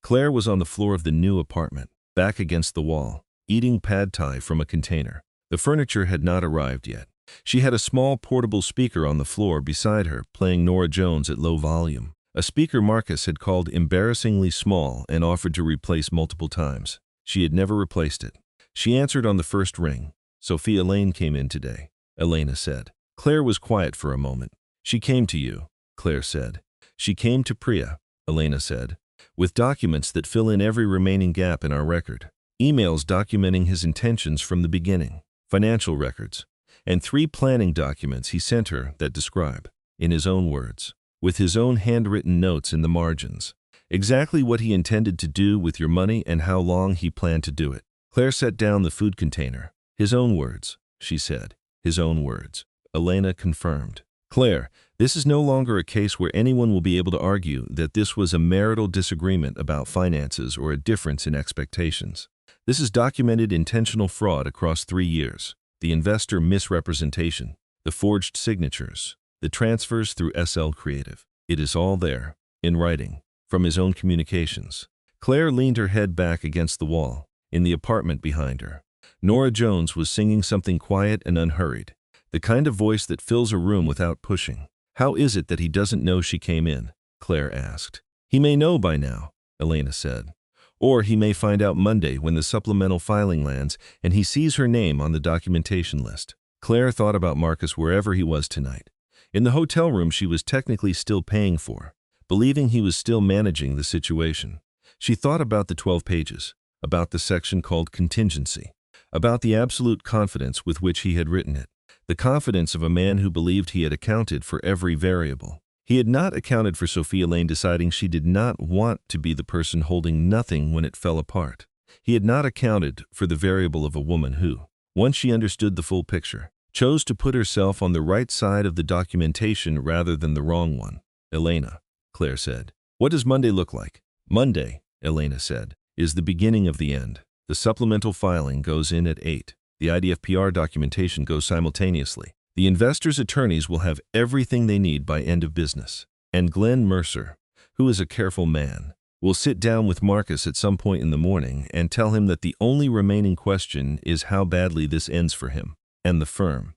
Claire was on the floor of the new apartment, back against the wall, eating pad thai from a container. The furniture had not arrived yet. She had a small portable speaker on the floor beside her, playing Norah Jones at low volume. A speaker Marcus had called embarrassingly small and offered to replace multiple times. She had never replaced it. She answered on the first ring. "Sophia Lane came in today," Elena said. Claire was quiet for a moment. "She came to you," Claire said. "She came to Priya," Elena said, "with documents that fill in every remaining gap in our record. Emails documenting his intentions from the beginning, financial records, and 3 planning documents he sent her that describe, in his own words, with his own handwritten notes in the margins, exactly what he intended to do with your money and how long he planned to do it." Claire set down the food container. "His own words," she said. "His own words." Elena confirmed. "Claire, this is no longer a case where anyone will be able to argue that this was a marital disagreement about finances or a difference in expectations. This is documented intentional fraud across 3 years. The investor misrepresentation, the forged signatures, the transfers through SL Creative. It is all there, in writing, from his own communications." Claire leaned her head back against the wall, in the apartment behind her. Norah Jones was singing something quiet and unhurried. the kind of voice that fills a room without pushing. How is it that he doesn't know she came in? Claire asked. He may know by now, Elena said. Or he may find out Monday when the supplemental filing lands and he sees her name on the documentation list. Claire thought about Marcus wherever he was tonight. In the hotel room she was technically still paying for, believing he was still managing the situation. She thought about the 12 pages, about the section called contingency, about the absolute confidence with which he had written it, the confidence of a man who believed he had accounted for every variable. He had not accounted for Sophia Lane deciding she did not want to be the person holding nothing when it fell apart. He had not accounted for the variable of a woman who, once she understood the full picture, chose to put herself on the right side of the documentation rather than the wrong one. Elena, Claire said, what does Monday look like? Monday, Elena said, is the beginning of the end. The supplemental filing goes in at 8. The IDFPR documentation goes simultaneously. The investors' attorneys will have everything they need by end of business. And Glenn Mercer, who is a careful man, will sit down with Marcus at some point in the morning and tell him that the only remaining question is how badly this ends for him. And the firm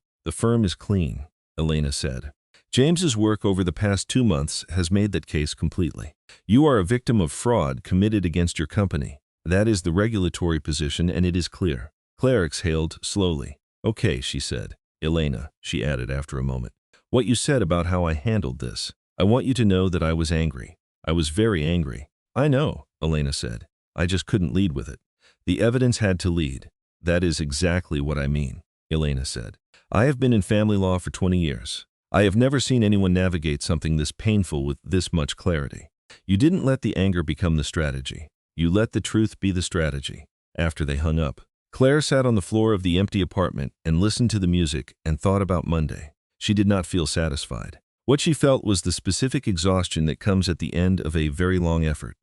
is clean, Elena said. James's work over the past 2 months has made that case completely. You are a victim of fraud committed against your company. That is the regulatory position and it is clear. Claire exhaled slowly. Okay, she said. Elena, she added after a moment, what you said about how I handled this. I want you to know that I was angry. I was very angry. I know, Elena said. I just couldn't lead with it. The evidence had to lead. That is exactly what I mean, Elena said. I have been in family law for 20 years. I have never seen anyone navigate something this painful with this much clarity. You didn't let the anger become the strategy. You let the truth be the strategy. After they hung up, Claire sat on the floor of the empty apartment and listened to the music and thought about Monday. She did not feel satisfied. What she felt was the specific exhaustion that comes at the end of a very long effort.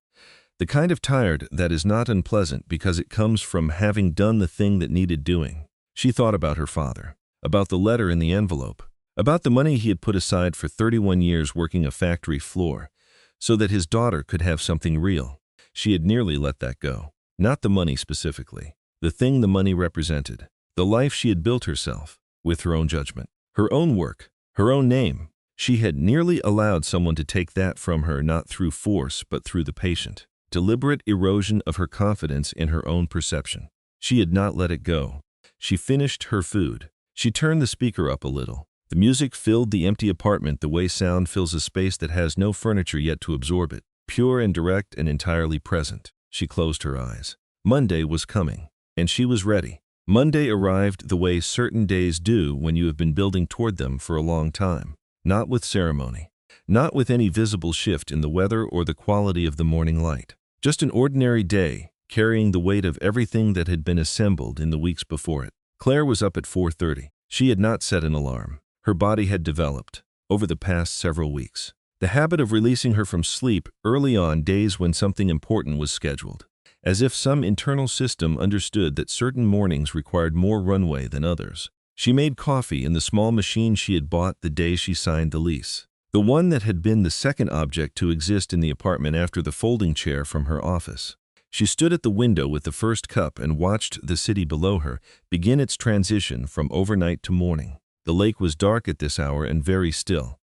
The kind of tired that is not unpleasant because it comes from having done the thing that needed doing. She thought about her father, about the letter in the envelope, about the money he had put aside for 31 years working a factory floor, so that his daughter could have something real. She had nearly let that go. Not the money specifically. The thing the money represented. The life she had built herself, with her own judgment, her own work, her own name. She had nearly allowed someone to take that from her not through force but through the patient, deliberate erosion of her confidence in her own perception. She had not let it go. She finished her food. She turned the speaker up a little. The music filled the empty apartment the way sound fills a space that has no furniture yet to absorb it, pure and direct and entirely present. She closed her eyes. Monday was coming. And she was ready. Monday arrived the way certain days do when you have been building toward them for a long time. Not with ceremony. Not with any visible shift in the weather or the quality of the morning light. Just an ordinary day, carrying the weight of everything that had been assembled in the weeks before it. Claire was up at 4:30. She had not set an alarm. Her body had developed, over the past several weeks, the habit of releasing her from sleep early on days when something important was scheduled. As if some internal system understood that certain mornings required more runway than others. She made coffee in the small machine she had bought the day she signed the lease. The one that had been the second object to exist in the apartment after the folding chair from her office. She stood at the window with the first cup and watched the city below her begin its transition from overnight to morning. The lake was dark at this hour and very still,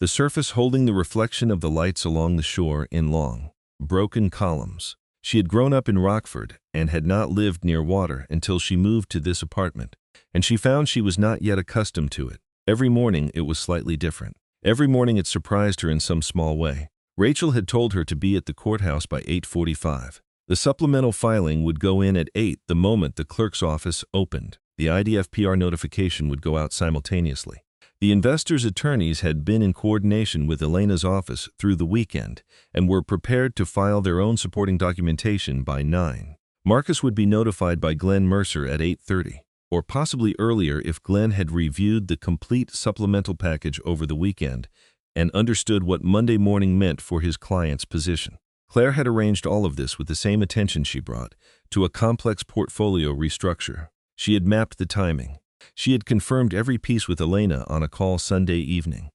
the surface holding the reflection of the lights along the shore in long, broken columns. She had grown up in Rockford and had not lived near water until she moved to this apartment, and she found she was not yet accustomed to it. Every morning it was slightly different. Every morning it surprised her in some small way. Rachel had told her to be at the courthouse by 8:45. The supplemental filing would go in at 8 the moment the clerk's office opened. The IDFPR notification would go out simultaneously. The investors' attorneys had been in coordination with Elena's office through the weekend and were prepared to file their own supporting documentation by 9. Marcus would be notified by Glenn Mercer at 8:30, or possibly earlier if Glenn had reviewed the complete supplemental package over the weekend and understood what Monday morning meant for his client's position. Claire had arranged all of this with the same attention she brought to a complex portfolio restructure. She had mapped the timing. She had confirmed every piece with Elena on a call Sunday evening.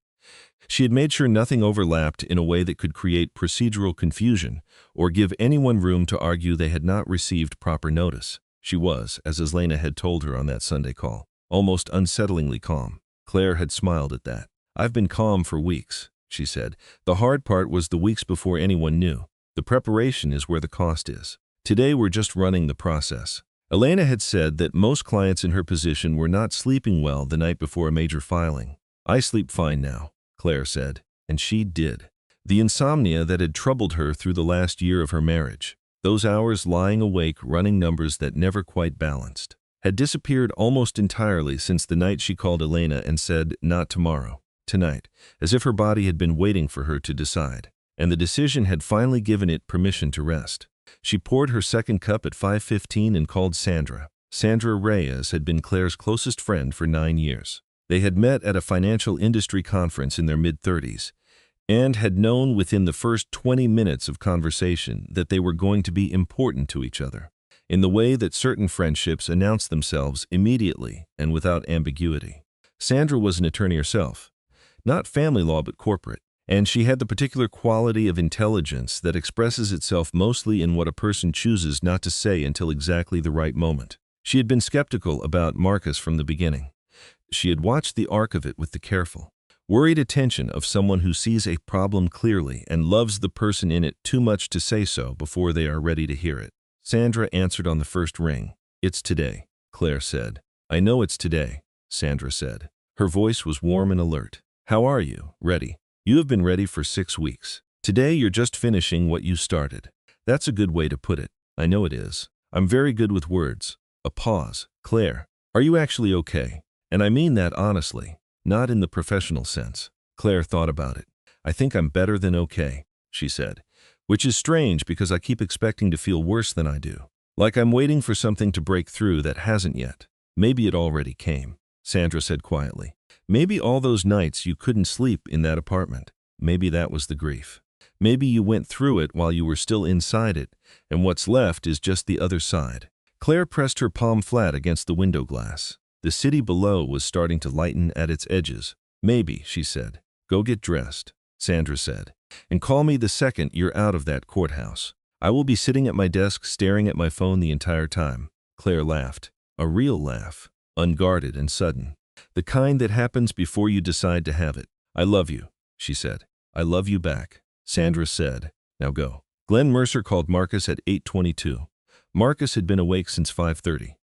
She had made sure nothing overlapped in a way that could create procedural confusion or give anyone room to argue they had not received proper notice. She was, as Elena had told her on that Sunday call, almost unsettlingly calm. Claire had smiled at that. "I've been calm for weeks," she said. "The hard part was the weeks before anyone knew. The preparation is where the cost is. Today we're just running the process." Elena had said that most clients in her position were not sleeping well the night before a major filing. "I sleep fine now," Claire said, and she did. The insomnia that had troubled her through the last year of her marriage, those hours lying awake running numbers that never quite balanced, had disappeared almost entirely since the night she called Elena and said, "Not tomorrow, tonight," as if her body had been waiting for her to decide, and the decision had finally given it permission to rest. She poured her second cup at 5:15 and called Sandra. Sandra Reyes had been Claire's closest friend for 9 years. They had met at a financial industry conference in their mid-30s and had known within the first 20 minutes of conversation that they were going to be important to each other, in the way that certain friendships announce themselves immediately and without ambiguity. Sandra was an attorney herself, not family law but corporate, and she had the particular quality of intelligence that expresses itself mostly in what a person chooses not to say until exactly the right moment. She had been skeptical about Marcus from the beginning. She had watched the arc of it with the careful, worried attention of someone who sees a problem clearly and loves the person in it too much to say so before they are ready to hear it. Sandra answered on the first ring. "It's today," Claire said. "I know it's today," Sandra said. Her voice was warm and alert. "How are you? Ready? You have been ready for 6 weeks. Today you're just finishing what you started." "That's a good way to put it." "I know it is. I'm very good with words." A pause. "Claire, are you actually okay? And I mean that honestly, not in the professional sense." Claire thought about it. "I think I'm better than okay," she said, "which is strange because I keep expecting to feel worse than I do. Like I'm waiting for something to break through that hasn't yet. Maybe it already came," Sandra said quietly. "Maybe all those nights you couldn't sleep in that apartment. Maybe that was the grief. Maybe you went through it while you were still inside it, and what's left is just the other side." Claire pressed her palm flat against the window glass. The city below was starting to lighten at its edges. "Maybe," she said. "Go get dressed," Sandra said, "and call me the second you're out of that courthouse. I will be sitting at my desk staring at my phone the entire time." Claire laughed. A real laugh, unguarded and sudden. The kind that happens before you decide to have it. "I love you," she said. "I love you back," Sandra said. "Now go." Glenn Mercer called Marcus at 8:22. Marcus had been awake since 5:30.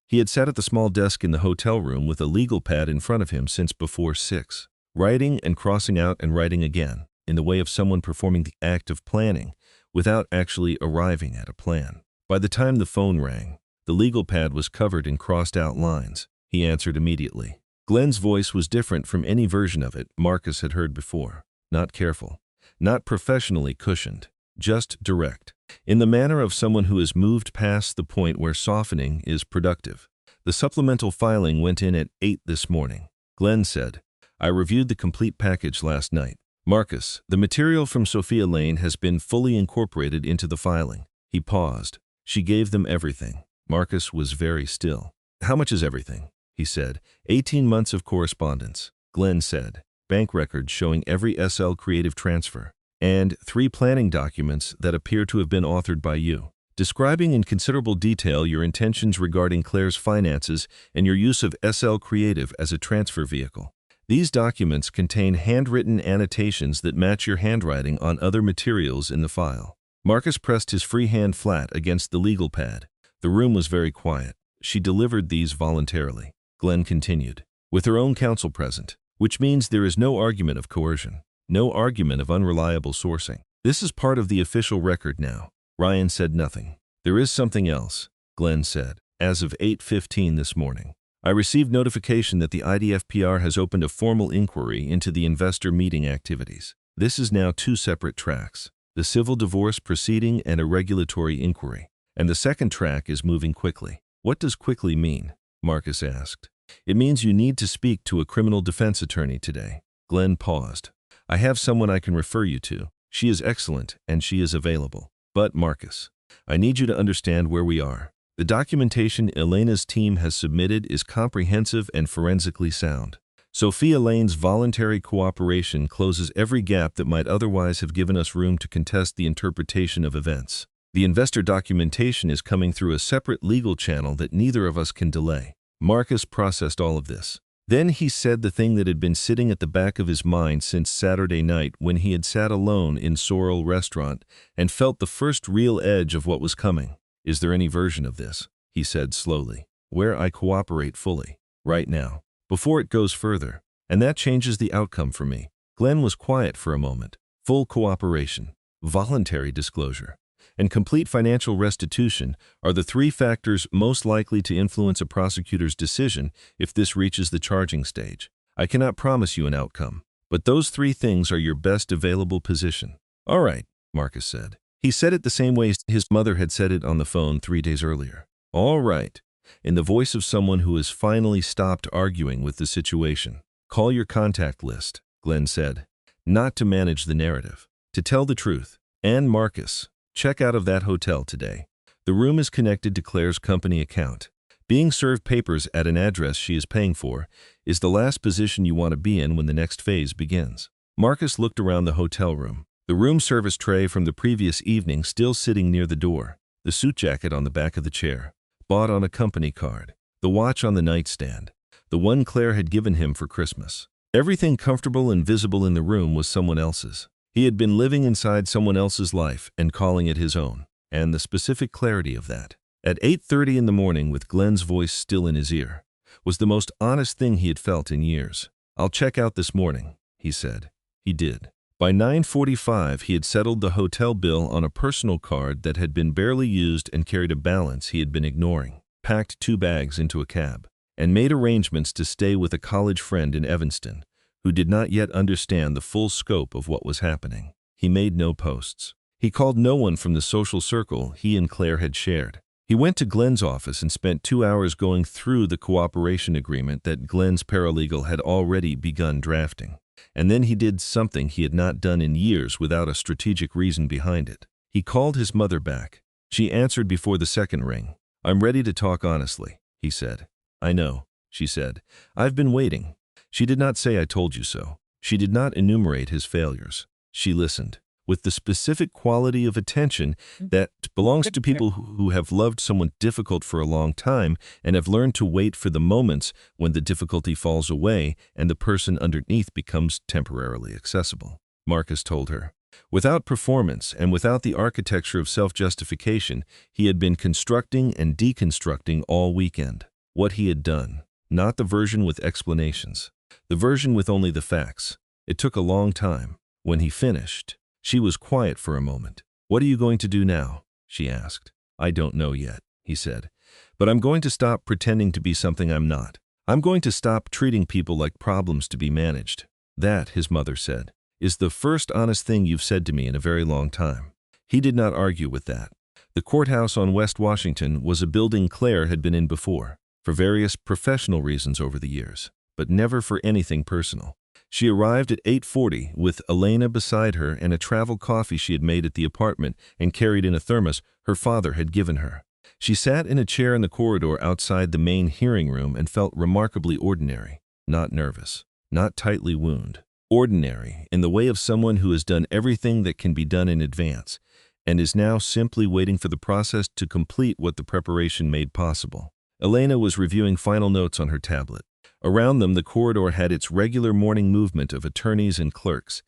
He had sat at the small desk in the hotel room with a legal pad in front of him since before 6, writing and crossing out and writing again, in the way of someone performing the act of planning without actually arriving at a plan. By the time the phone rang, the legal pad was covered in crossed-out lines. He answered immediately. Glenn's voice was different from any version of it Marcus had heard before. Not careful, not professionally cushioned, just direct, in the manner of someone who has moved past the point where softening is productive. The supplemental filing went in at 8 this morning. Glenn said, "I reviewed the complete package last night. Marcus, the material from Sophia Lane has been fully incorporated into the filing." He paused. She gave them everything. Marcus was very still. "How much is everything?" he said. 18 months of correspondence. Glenn said, "Bank records showing every SL creative transfer, and 3 planning documents that appear to have been authored by you, describing in considerable detail your intentions regarding Claire's finances and your use of SL Creative as a transfer vehicle. These documents contain handwritten annotations that match your handwriting on other materials in the file." Marcus pressed his free hand flat against the legal pad. The room was very quiet. She delivered these voluntarily. Glenn continued, "With her own counsel present, which means there is no argument of coercion, no argument of unreliable sourcing. This is part of the official record now." Ryan said nothing. "There is something else," Glenn said. "As of 8:15 this morning, I received notification that the IDFPR has opened a formal inquiry into the investor meeting activities. This is now 2 separate tracks, the civil divorce proceeding and a regulatory inquiry. And the second track is moving quickly." "What does quickly mean?" Marcus asked. "It means you need to speak to a criminal defense attorney today." Glenn paused. "I have someone I can refer you to. She is excellent and she is available. But, Marcus, I need you to understand where we are. The documentation Elena's team has submitted is comprehensive and forensically sound. Sophia Lane's voluntary cooperation closes every gap that might otherwise have given us room to contest the interpretation of events. The investor documentation is coming through a separate legal channel that neither of us can delay." Marcus processed all of this. Then he said the thing that had been sitting at the back of his mind since Saturday night when he had sat alone in Sorrel restaurant and felt the first real edge of what was coming. Is there any version of this, he said slowly, where I cooperate fully, right now, before it goes further, and that changes the outcome for me? Glenn was quiet for a moment. Full cooperation, voluntary disclosure, and complete financial restitution are the three factors most likely to influence a prosecutor's decision if this reaches the charging stage. I cannot promise you an outcome, but those three things are your best available position. All right, Marcus said. He said it the same way his mother had said it on the phone 3 days earlier. All right, in the voice of someone who has finally stopped arguing with the situation. Call your contact list, Glenn said. Not to manage the narrative, to tell the truth. And Marcus, check out of that hotel today. The room is connected to Claire's company account. Being served papers at an address she is paying for is the last position you want to be in when the next phase begins. Marcus looked around the hotel room. The room service tray from the previous evening still sitting near the door. The suit jacket on the back of the chair, bought on a company card. The watch on the nightstand, the one Claire had given him for Christmas. Everything comfortable and visible in the room was someone else's. He had been living inside someone else's life and calling it his own, and the specific clarity of that, at 8:30 in the morning with Glenn's voice still in his ear, was the most honest thing he had felt in years. I'll check out this morning, he said. He did. By 9:45, he had settled the hotel bill on a personal card that had been barely used and carried a balance he had been ignoring, packed 2 bags into a cab, and made arrangements to stay with a college friend in Evanston, who did not yet understand the full scope of what was happening. He made no posts. He called no one from the social circle he and Claire had shared. He went to Glenn's office and spent 2 hours going through the cooperation agreement that Glenn's paralegal had already begun drafting. And then he did something he had not done in years without a strategic reason behind it. He called his mother back. She answered before the second ring. I'm ready to talk honestly, he said. I know, she said. I've been waiting. She did not say I told you so. She did not enumerate his failures. She listened, with the specific quality of attention that belongs to people who have loved someone difficult for a long time and have learned to wait for the moments when the difficulty falls away and the person underneath becomes temporarily accessible. Marcus told her. Without performance and without the architecture of self-justification, he had been constructing and deconstructing all weekend. What he had done, not the version with explanations, the version with only the facts. It took a long time. When he finished, she was quiet for a moment. What are you going to do now? She asked. I don't know yet, he said. But I'm going to stop pretending to be something I'm not. I'm going to stop treating people like problems to be managed. That, his mother said, is the first honest thing you've said to me in a very long time. He did not argue with that. The courthouse on West Washington was a building Claire had been in before, for various professional reasons over the years, but never for anything personal. She arrived at 8:40 with Elena beside her and a travel coffee she had made at the apartment and carried in a thermos her father had given her. She sat in a chair in the corridor outside the main hearing room and felt remarkably ordinary, not nervous, not tightly wound. Ordinary in the way of someone who has done everything that can be done in advance and is now simply waiting for the process to complete what the preparation made possible. Elena was reviewing final notes on her tablet. Around them, the corridor had its regular morning movement of attorneys and clerks,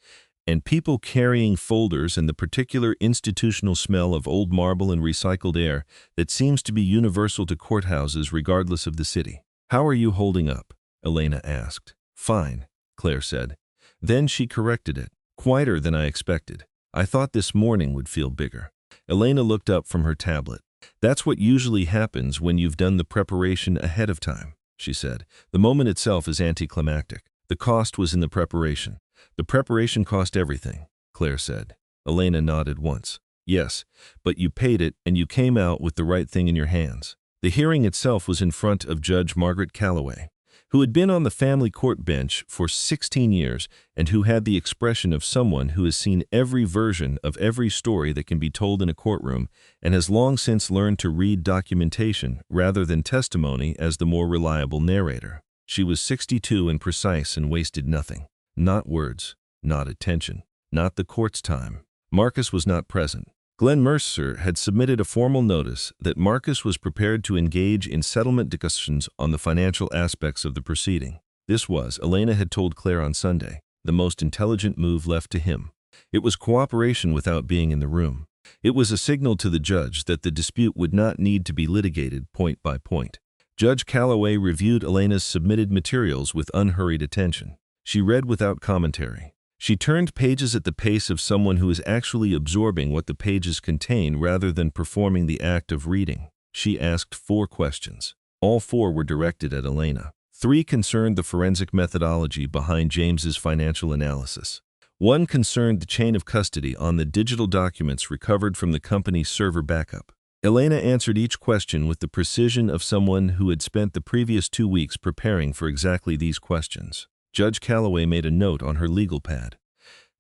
and people carrying folders and the particular institutional smell of old marble and recycled air that seems to be universal to courthouses regardless of the city. How are you holding up? Elena asked. Fine, Claire said. Then she corrected it. Quieter than I expected. I thought this morning would feel bigger. Elena looked up from her tablet. That's what usually happens when you've done the preparation ahead of time, she said. The moment itself is anticlimactic. The cost was in the preparation. The preparation cost everything, Claire said. Elena nodded once. Yes, but you paid it and you came out with the right thing in your hands. The hearing itself was in front of Judge Margaret Calloway, who had been on the family court bench for 16 years and who had the expression of someone who has seen every version of every story that can be told in a courtroom and has long since learned to read documentation rather than testimony as the more reliable narrator. She was 62 and precise and wasted nothing. Not words, not attention, not the court's time. Marcus was not present. Glenn Mercer had submitted a formal notice that Marcus was prepared to engage in settlement discussions on the financial aspects of the proceeding. This was, Elena had told Claire on Sunday, the most intelligent move left to him. It was cooperation without being in the room. It was a signal to the judge that the dispute would not need to be litigated point by point. Judge Calloway reviewed Elena's submitted materials with unhurried attention. She read without commentary. She turned pages at the pace of someone who is actually absorbing what the pages contain rather than performing the act of reading. She asked 4 questions. All 4 were directed at Elena. 3 concerned the forensic methodology behind James's financial analysis. 1 concerned the chain of custody on the digital documents recovered from the company's server backup. Elena answered each question with the precision of someone who had spent the previous 2 weeks preparing for exactly these questions. Judge Calloway made a note on her legal pad.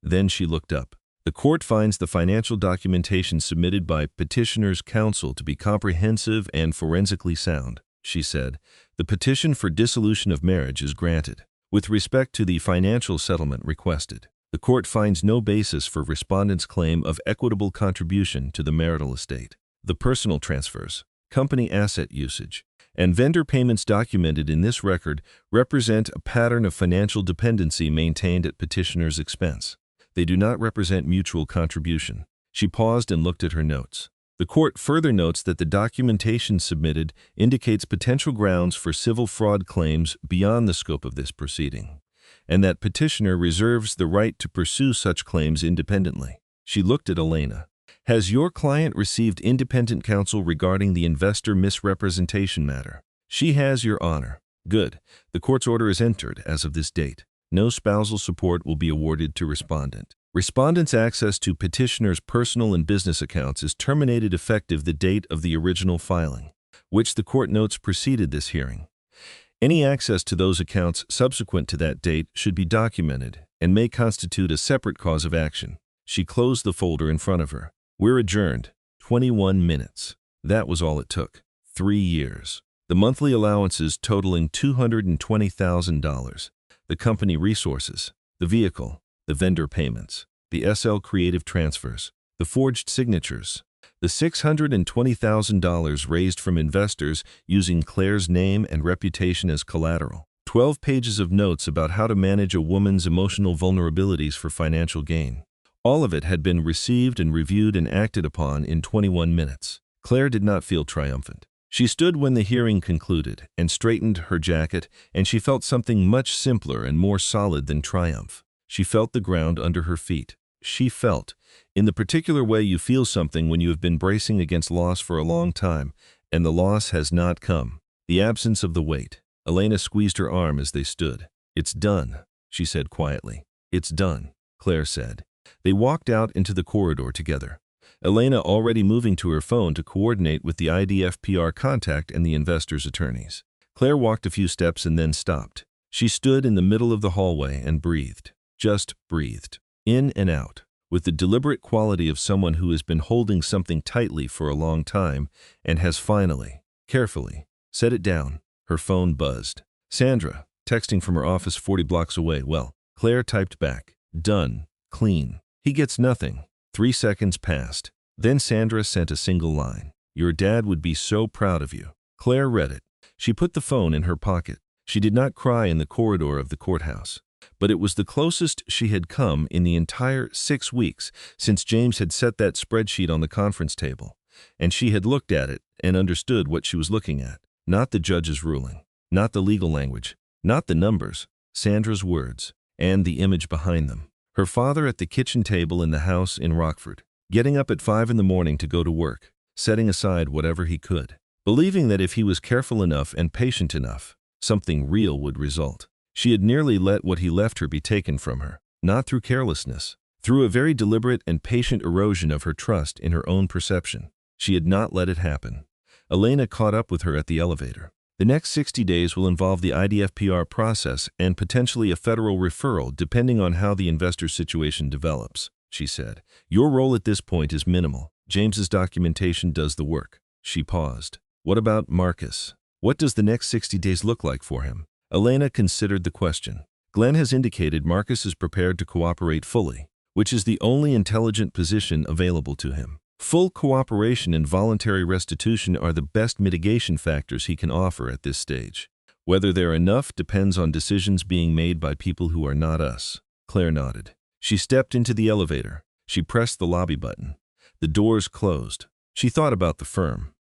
Then she looked up. The court finds the financial documentation submitted by petitioner's counsel to be comprehensive and forensically sound, she said. The petition for dissolution of marriage is granted. With respect to the financial settlement requested, the court finds no basis for respondent's claim of equitable contribution to the marital estate. The personal transfers, company asset usage, and vendor payments documented in this record represent a pattern of financial dependency maintained at petitioner's expense. They do not represent mutual contribution. She paused and looked at her notes. The court further notes that the documentation submitted indicates potential grounds for civil fraud claims beyond the scope of this proceeding, and that petitioner reserves the right to pursue such claims independently. She looked at Elena. Has your client received independent counsel regarding the investor misrepresentation matter? She has, Your Honor. Good. The court's order is entered as of this date. No spousal support will be awarded to respondent. Respondent's access to petitioner's personal and business accounts is terminated effective the date of the original filing, which the court notes preceded this hearing. Any access to those accounts subsequent to that date should be documented and may constitute a separate cause of action. She closed the folder in front of her. We're adjourned. 21 minutes. That was all it took. 3 years. The monthly allowances totaling $220,000. The company resources, the vehicle, the vendor payments, the SL creative transfers, the forged signatures, the $620,000 raised from investors using Claire's name and reputation as collateral. 12 pages of notes about how to manage a woman's emotional vulnerabilities for financial gain. All of it had been received and reviewed and acted upon in 21 minutes. Claire did not feel triumphant. She stood when the hearing concluded and straightened her jacket, and she felt something much simpler and more solid than triumph. She felt the ground under her feet. She felt, in the particular way you feel something when you have been bracing against loss for a long time, and the loss has not come. The absence of the weight. Elena squeezed her arm as they stood. It's done, she said quietly. It's done, Claire said. They walked out into the corridor together, Elena already moving to her phone to coordinate with the IDFPR contact and the investor's attorneys. Claire walked a few steps and then stopped. She stood in the middle of the hallway and breathed. Just breathed. In and out, with the deliberate quality of someone who has been holding something tightly for a long time and has finally, carefully, set it down. Her phone buzzed. Sandra, texting from her office 40 blocks away. Well, Claire typed back. Done. Clean. He gets nothing. 3 seconds passed. Then Sandra sent a single line. Your dad would be so proud of you. Claire read it. She put the phone in her pocket. She did not cry in the corridor of the courthouse, but it was the closest she had come in the entire 6 weeks since James had set that spreadsheet on the conference table, and she had looked at it and understood what she was looking at. Not the judge's ruling, not the legal language, not the numbers, Sandra's words, and the image behind them. Her father at the kitchen table in the house in Rockford, getting up at 5 in the morning to go to work, setting aside whatever he could, believing that if he was careful enough and patient enough, something real would result. She had nearly let what he left her be taken from her, not through carelessness, through a very deliberate and patient erosion of her trust in her own perception. She had not let it happen. Elena caught up with her at the elevator. The next 60 days will involve the IDFPR process and potentially a federal referral depending on how the investor situation develops, she said. Your role at this point is minimal. James's documentation does the work. She paused. What about Marcus? What does the next 60 days look like for him? Elena considered the question. Glenn has indicated Marcus is prepared to cooperate fully, which is the only intelligent position available to him. Full cooperation and voluntary restitution are the best mitigation factors he can offer at this stage. Whether they're enough depends on decisions being made by people who are not us. Claire nodded. She stepped into the elevator. She pressed the lobby button. The doors closed. She thought about the firm.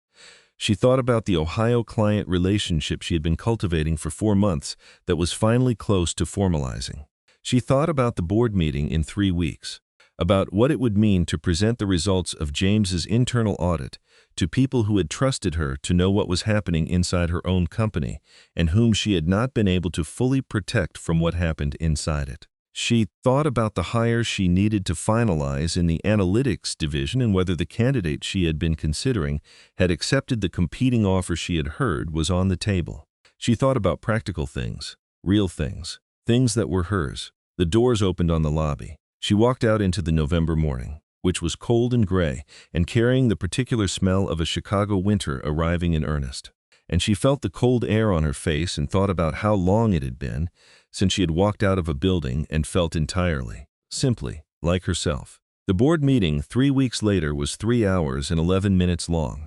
She thought about the Ohio client relationship she had been cultivating for 4 months that was finally close to formalizing. She thought about the board meeting in 3 weeks, about what it would mean to present the results of James's internal audit to people who had trusted her to know what was happening inside her own company and whom she had not been able to fully protect from what happened inside it. She thought about the hire she needed to finalize in the analytics division and whether the candidate she had been considering had accepted the competing offer she had heard was on the table. She thought about practical things, real things, things that were hers. The doors opened on the lobby. She walked out into the November morning, which was cold and gray and carrying the particular smell of a Chicago winter arriving in earnest. And she felt the cold air on her face and thought about how long it had been since she had walked out of a building and felt entirely, simply, like herself. The board meeting 3 weeks later was 3 hours and 11 minutes long.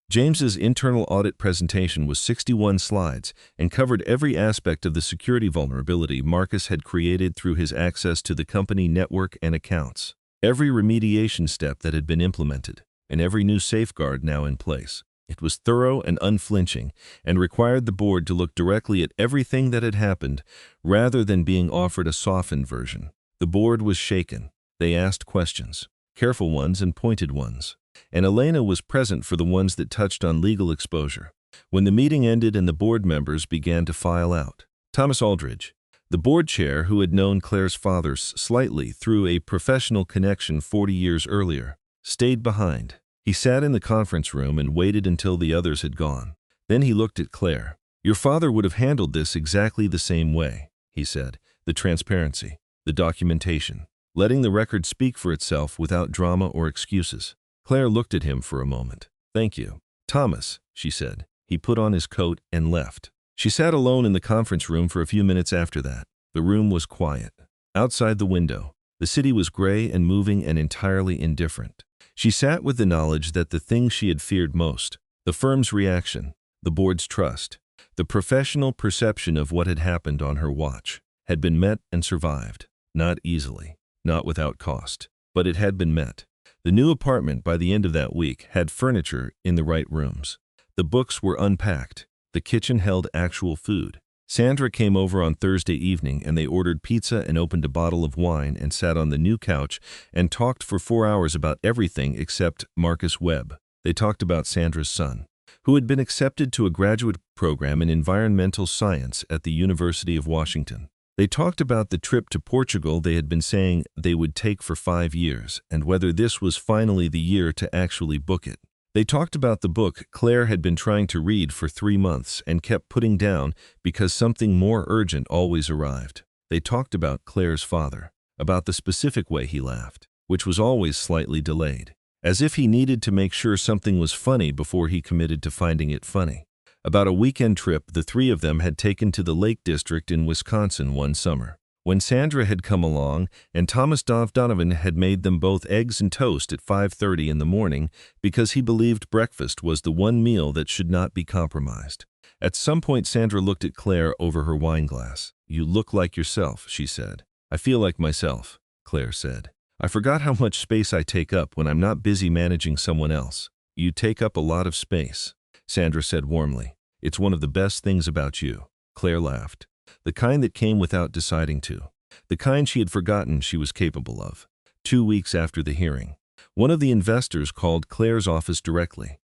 James's internal audit presentation was 61 slides and covered every aspect of the security vulnerability Marcus had created through his access to the company network and accounts, every remediation step that had been implemented, and every new safeguard now in place. It was thorough and unflinching, and required the board to look directly at everything that had happened, rather than being offered a softened version. The board was shaken. They asked questions, careful ones and pointed ones, and Elena was present for the ones that touched on legal exposure. When the meeting ended and the board members began to file out, Thomas Aldridge, the board chair who had known Claire's father slightly through a professional connection 40 years earlier, stayed behind. He sat in the conference room and waited until the others had gone. Then he looked at Claire. "Your father would have handled this exactly the same way," he said. "The transparency, the documentation, letting the record speak for itself without drama or excuses." Claire looked at him for a moment. "Thank you, Thomas," she said. He put on his coat and left. She sat alone in the conference room for a few minutes after that. The room was quiet. Outside the window, the city was gray and moving and entirely indifferent. She sat with the knowledge that the thing she had feared most, the firm's reaction, the board's trust, the professional perception of what had happened on her watch, had been met and survived. Not easily, not without cost, but it had been met. The new apartment by the end of that week had furniture in the right rooms. The books were unpacked. The kitchen held actual food. Sandra came over on Thursday evening and they ordered pizza and opened a bottle of wine and sat on the new couch and talked for 4 hours about everything except Marcus Webb. They talked about Sandra's son, who had been accepted to a graduate program in environmental science at the University of Washington. They talked about the trip to Portugal they had been saying they would take for 5 years and whether this was finally the year to actually book it. They talked about the book Claire had been trying to read for 3 months and kept putting down because something more urgent always arrived. They talked about Claire's father, about the specific way he laughed, which was always slightly delayed, as if he needed to make sure something was funny before he committed to finding it funny. About a weekend trip the three of them had taken to the Lake District in Wisconsin one summer, when Sandra had come along and Thomas Donovan had made them both eggs and toast at 5:30 in the morning because he believed breakfast was the one meal that should not be compromised. At some point Sandra looked at Claire over her wine glass. "You look like yourself," she said. "I feel like myself," Claire said. "I forgot how much space I take up when I'm not busy managing someone else." "You take up a lot of space," Sandra said warmly. "It's one of the best things about you." Claire laughed. The kind that came without deciding to. The kind she had forgotten she was capable of. 2 weeks after the hearing, one of the investors called Claire's office directly.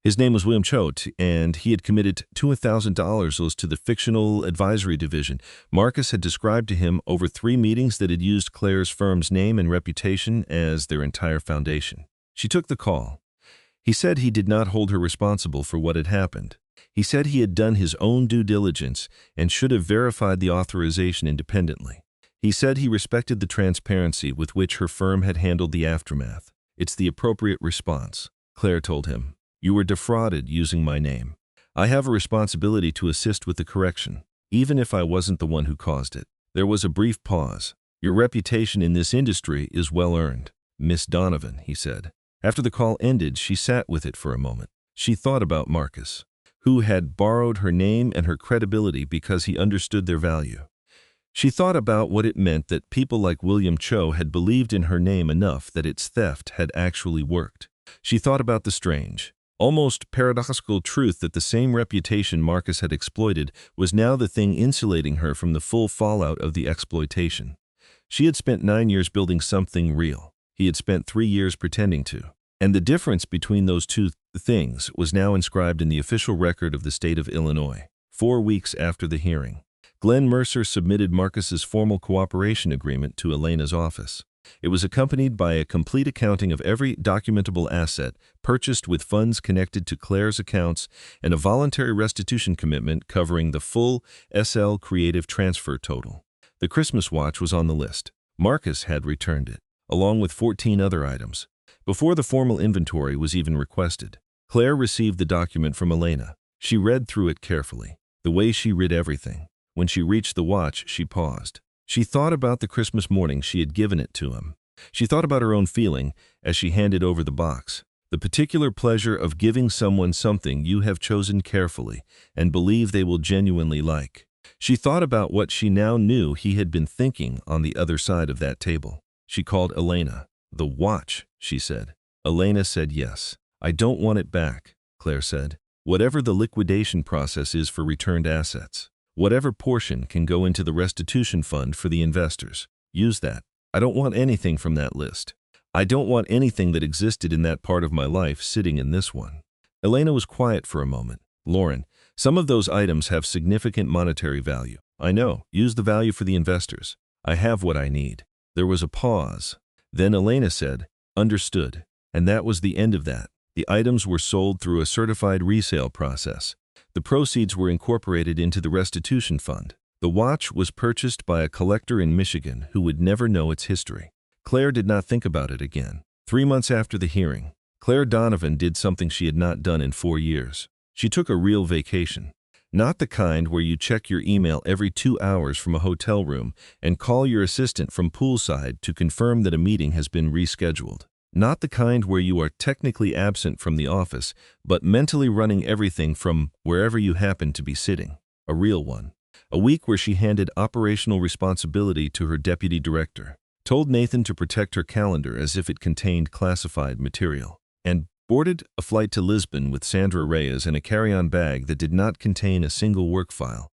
His name was William Choate, and he had committed $2,000 to the fictional advisory division. Marcus had described to him over 3 meetings that had used Claire's firm's name and reputation as their entire foundation. She took the call. He said he did not hold her responsible for what had happened. He said he had done his own due diligence and should have verified the authorization independently. He said he respected the transparency with which her firm had handled the aftermath. "It's the appropriate response," Claire told him. "You were defrauded using my name. I have a responsibility to assist with the correction, even if I wasn't the one who caused it." There was a brief pause. "Your reputation in this industry is well earned, Miss Donovan," he said. After the call ended, she sat with it for a moment. She thought about Marcus. who had borrowed her name and her credibility because he understood their value. She thought about what it meant that people like William Cho had believed in her name enough that its theft had actually worked. She thought about the strange, almost paradoxical truth that the same reputation Marcus had exploited was now the thing insulating her from the full fallout of the exploitation. She had spent 9 years building something real. He had spent 3 years pretending to. And the difference between those two things was now inscribed in the official record of the state of Illinois. 4 weeks after the hearing, Glenn Mercer submitted Marcus's formal cooperation agreement to Elena's office. It was accompanied by a complete accounting of every documentable asset purchased with funds connected to Claire's accounts and a voluntary restitution commitment covering the full SL Creative transfer total. The Christmas watch was on the list. Marcus had returned it, along with 14 other items, before the formal inventory was even requested. Claire received the document from Elena. She read through it carefully, the way she read everything. When she reached the watch, she paused. She thought about the Christmas morning she had given it to him. She thought about her own feeling as she handed over the box. The particular pleasure of giving someone something you have chosen carefully and believe they will genuinely like. She thought about what she now knew he had been thinking on the other side of that table. She called Elena. "The watch," she said. Elena said yes. "I don't want it back," Claire said. "Whatever the liquidation process is for returned assets. Whatever portion can go into the restitution fund for the investors. Use that. I don't want anything from that list. I don't want anything that existed in that part of my life sitting in this one." Elena was quiet for a moment. "Lauren, some of those items have significant monetary value. I know. Use the value for the investors. I have what I need." There was a pause. Then Elena said, "Understood." And that was the end of that. The items were sold through a certified resale process. The proceeds were incorporated into the restitution fund. The watch was purchased by a collector in Michigan who would never know its history. Claire did not think about it again. 3 months after the hearing, Claire Donovan did something she had not done in 4 years. She took a real vacation. Not the kind where you check your email every 2 hours from a hotel room and call your assistant from poolside to confirm that a meeting has been rescheduled. Not the kind where you are technically absent from the office, but mentally running everything from wherever you happen to be sitting. A real one. A week where she handed operational responsibility to her deputy director, told Nathan to protect her calendar as if it contained classified material, and boarded a flight to Lisbon with Sandra Reyes in a carry-on bag that did not contain a single work file.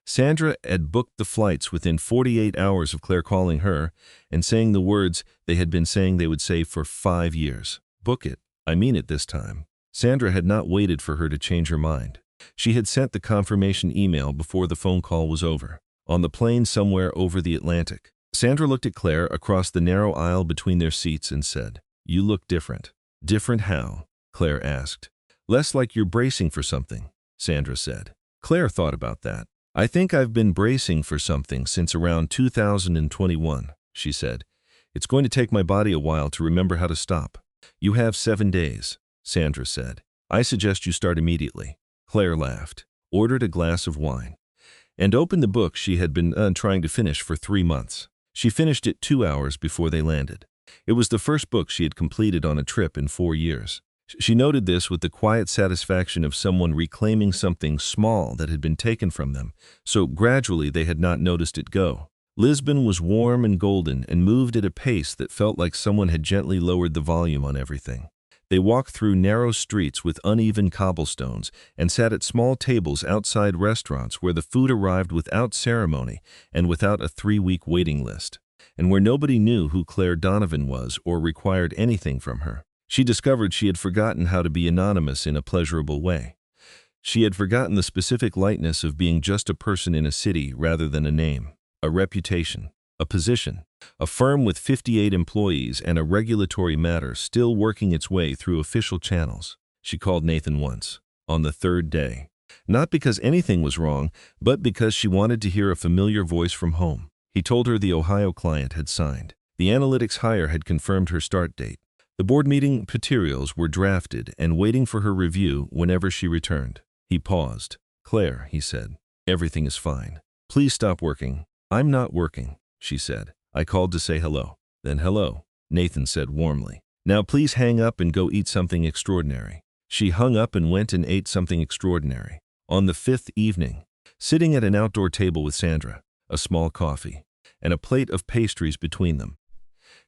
Sandra had booked the flights within 48 hours of Claire calling her and saying the words they had been saying they would say for 5 years. "Book it. I mean it this time." Sandra had not waited for her to change her mind. She had sent the confirmation email before the phone call was over. On the plane somewhere over the Atlantic, Sandra looked at Claire across the narrow aisle between their seats and said, "You look different." "Different how?" Claire asked. "Less like you're bracing for something," Sandra said. Claire thought about that. "I think I've been bracing for something since around 2021, she said. "It's going to take my body a while to remember how to stop." "You have 7 days, Sandra said. "I suggest you start immediately." Claire laughed, ordered a glass of wine, and opened the book she had been trying to finish for 3 months. She finished it 2 hours before they landed. It was the first book she had completed on a trip in 4 years. She noted this with the quiet satisfaction of someone reclaiming something small that had been taken from them, so gradually they had not noticed it go. Lisbon was warm and golden and moved at a pace that felt like someone had gently lowered the volume on everything. They walked through narrow streets with uneven cobblestones and sat at small tables outside restaurants where the food arrived without ceremony and without a 3-week waiting list, and where nobody knew who Claire Donovan was or required anything from her. She discovered she had forgotten how to be anonymous in a pleasurable way. She had forgotten the specific lightness of being just a person in a city rather than a name, a reputation, a position, a firm with 58 employees and a regulatory matter still working its way through official channels. She called Nathan once, on the 3rd day. Not because anything was wrong, but because she wanted to hear a familiar voice from home. He told her the Ohio client had signed. The analytics hire had confirmed her start date. The board meeting materials were drafted and waiting for her review whenever she returned. He paused. "Claire," he said, "everything is fine. Please stop working." "I'm not working," she said. "I called to say hello." "Then hello," Nathan said warmly. "Now please hang up and go eat something extraordinary." She hung up and went and ate something extraordinary. On the 5th evening, sitting at an outdoor table with Sandra, a small coffee, and a plate of pastries between them,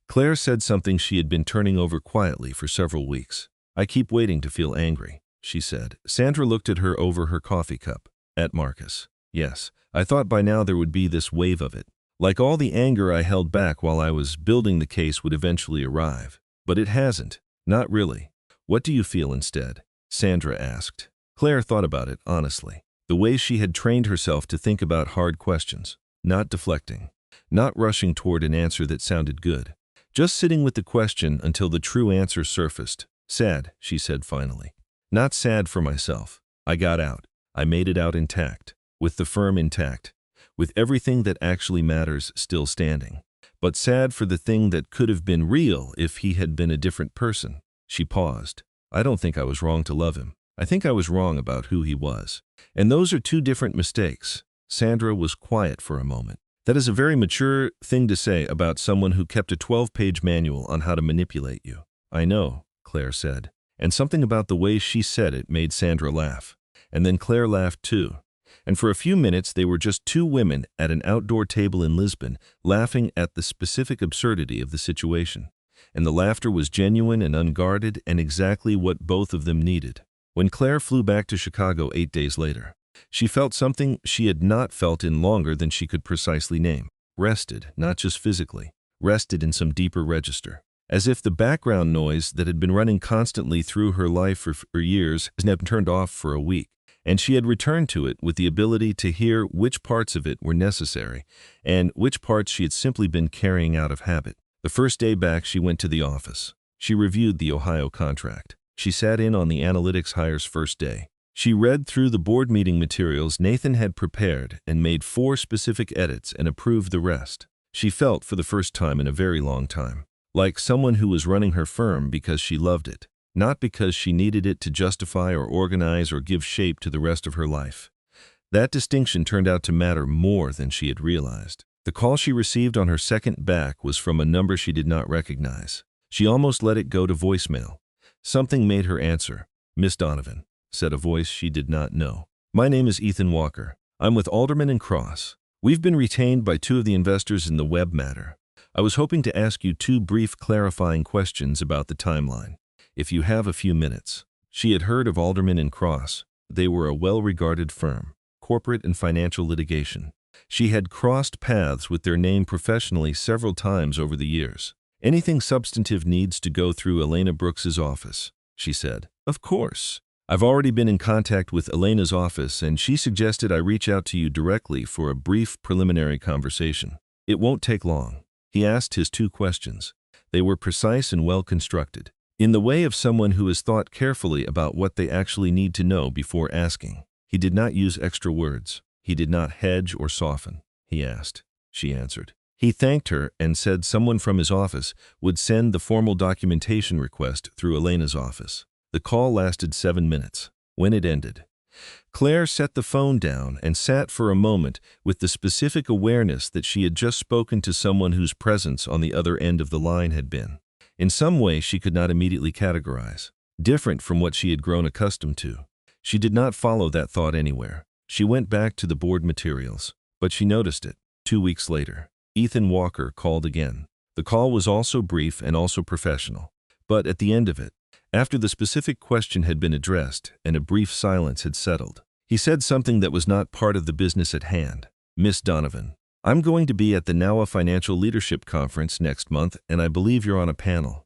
Claire said something she had been turning over quietly for several weeks. "I keep waiting to feel angry," she said. Sandra looked at her over her coffee cup. "At Marcus. Yes, I thought by now there would be this wave of it. Like all the anger I held back while I was building the case would eventually arrive. But it hasn't. Not really. What do you feel instead?" Sandra asked. Claire thought about it honestly. The way she had trained herself to think about hard questions, not deflecting, not rushing toward an answer that sounded good, just sitting with the question until the true answer surfaced. "Sad," she said finally. "Not sad for myself. I got out. I made it out intact, with the firm intact, with everything that actually matters still standing. But sad for the thing that could have been real if he had been a different person." She paused. "I don't think I was wrong to love him. I think I was wrong about who he was. And those are two different mistakes." Sandra was quiet for a moment. "That is a very mature thing to say about someone who kept a 12-page manual on how to manipulate you." "I know," Claire said. And something about the way she said it made Sandra laugh. And then Claire laughed too. And for a few minutes they were just two women at an outdoor table in Lisbon, laughing at the specific absurdity of the situation. And the laughter was genuine and unguarded and exactly what both of them needed. When Claire flew back to Chicago 8 days later, she felt something she had not felt in longer than she could precisely name. Rested, not just physically, rested in some deeper register. As if the background noise that had been running constantly through her life for years had been turned off for a week, and she had returned to it with the ability to hear which parts of it were necessary and which parts she had simply been carrying out of habit. The first day back, she went to the office. She reviewed the Ohio contract. She sat in on the analytics hire's first day. She read through the board meeting materials Nathan had prepared and made 4 specific edits and approved the rest. She felt, for the first time in a very long time, like someone who was running her firm because she loved it, not because she needed it to justify or organize or give shape to the rest of her life. That distinction turned out to matter more than she had realized. The call she received on her second back was from a number she did not recognize. She almost let it go to voicemail. Something made her answer. "Miss Donovan," said a voice she did not know. "My name is Ethan Walker. I'm with Alderman and Cross. We've been retained by 2 of the investors in the Webb matter. I was hoping to ask you 2 brief clarifying questions about the timeline, if you have a few minutes." She had heard of Alderman and Cross. They were a well-regarded firm, corporate and financial litigation. She had crossed paths with their name professionally several times over the years. "Anything substantive needs to go through Elena Brooks's office," she said. "Of course. I've already been in contact with Elena's office, and she suggested I reach out to you directly for a brief preliminary conversation. It won't take long." He asked his 2 questions. They were precise and well-constructed, in the way of someone who has thought carefully about what they actually need to know before asking. He did not use extra words. He did not hedge or soften. He asked. She answered. He thanked her and said someone from his office would send the formal documentation request through Elena's office. The call lasted 7 minutes. When it ended, Claire set the phone down and sat for a moment with the specific awareness that she had just spoken to someone whose presence on the other end of the line had been, in some way she could not immediately categorize, different from what she had grown accustomed to. She did not follow that thought anywhere. She went back to the board materials, but she noticed it. 2 weeks later, Ethan Walker called again. The call was also brief and also professional, but at the end of it, after the specific question had been addressed and a brief silence had settled, he said something that was not part of the business at hand. "Miss Donovan, I'm going to be at the NOWA Financial Leadership Conference next month, and I believe you're on a panel.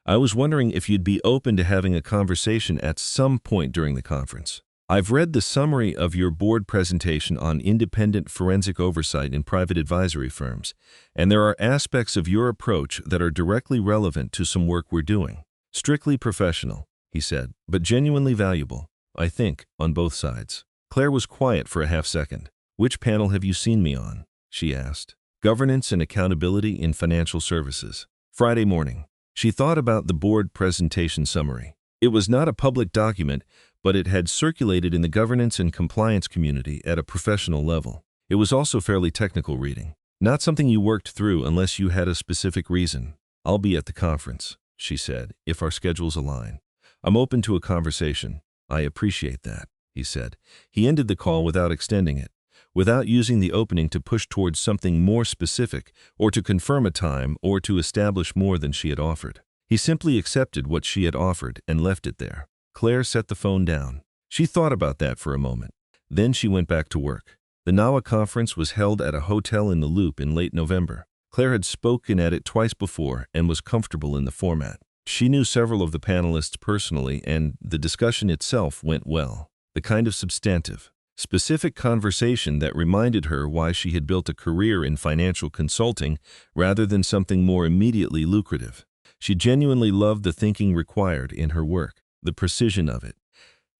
I was wondering if you'd be open to having a conversation at some point during the conference. I've read the summary of your board presentation on independent forensic oversight in private advisory firms, and there are aspects of your approach that are directly relevant to some work we're doing. Strictly professional," he said, "but genuinely valuable, I think, on both sides." Claire was quiet for a half-second. "Which panel have you seen me on?" she asked. "Governance and Accountability in Financial Services." Friday morning. She thought about the board presentation summary. It was not a public document, but it had circulated in the governance and compliance community at a professional level. It was also fairly technical reading. Not something you worked through unless you had a specific reason. "I'll be at the conference," she said, "if our schedules align. I'm open to a conversation. I appreciate that, he said. He ended the call without extending it, without using the opening to push towards something more specific or to confirm a time or to establish more than she had offered. He simply accepted what she had offered and left it there. Claire set the phone down. She thought about that for a moment. Then she went back to work. The NAWA conference was held at a hotel in the Loop in late November. Claire had spoken at it twice before and was comfortable in the format. She knew several of the panelists personally, and the discussion itself went well. The kind of substantive, specific conversation that reminded her why she had built a career in financial consulting rather than something more immediately lucrative. She genuinely loved the thinking required in her work, the precision of it.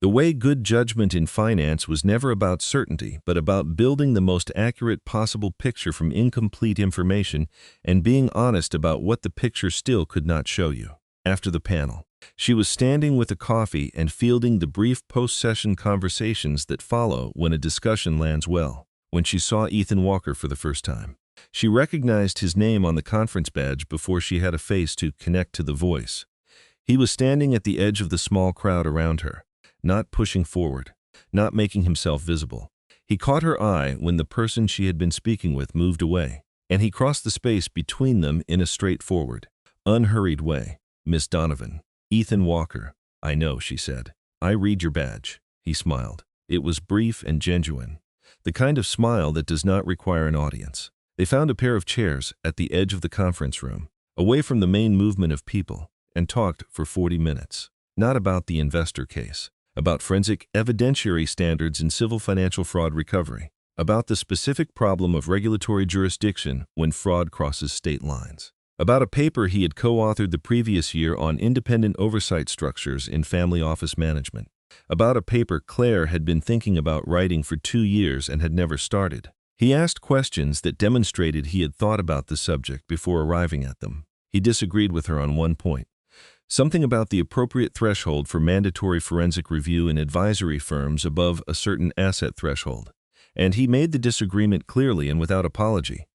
The way good judgment in finance was never about certainty, but about building the most accurate possible picture from incomplete information and being honest about what the picture still could not show you. After the panel, she was standing with a coffee and fielding the brief post-session conversations that follow when a discussion lands well, when she saw Ethan Walker for the first time. She recognized his name on the conference badge before she had a face to connect to the voice. He was standing at the edge of the small crowd around her, not pushing forward, not making himself visible. He caught her eye when the person she had been speaking with moved away, and he crossed the space between them in a straightforward, unhurried way. Miss Donovan. Ethan Walker. I know, she said. I read your badge. He smiled. It was brief and genuine, the kind of smile that does not require an audience. They found a pair of chairs at the edge of the conference room, away from the main movement of people, and talked for 40 minutes. Not about the investor case, about forensic evidentiary standards in civil financial fraud recovery, about the specific problem of regulatory jurisdiction when fraud crosses state lines, about a paper he had co-authored the previous year on independent oversight structures in family office management, about a paper Claire had been thinking about writing for 2 years and had never started. He asked questions that demonstrated he had thought about the subject before arriving at them. He disagreed with her on one point, something about the appropriate threshold for mandatory forensic review in advisory firms above a certain asset threshold, and he made the disagreement clearly and without apology,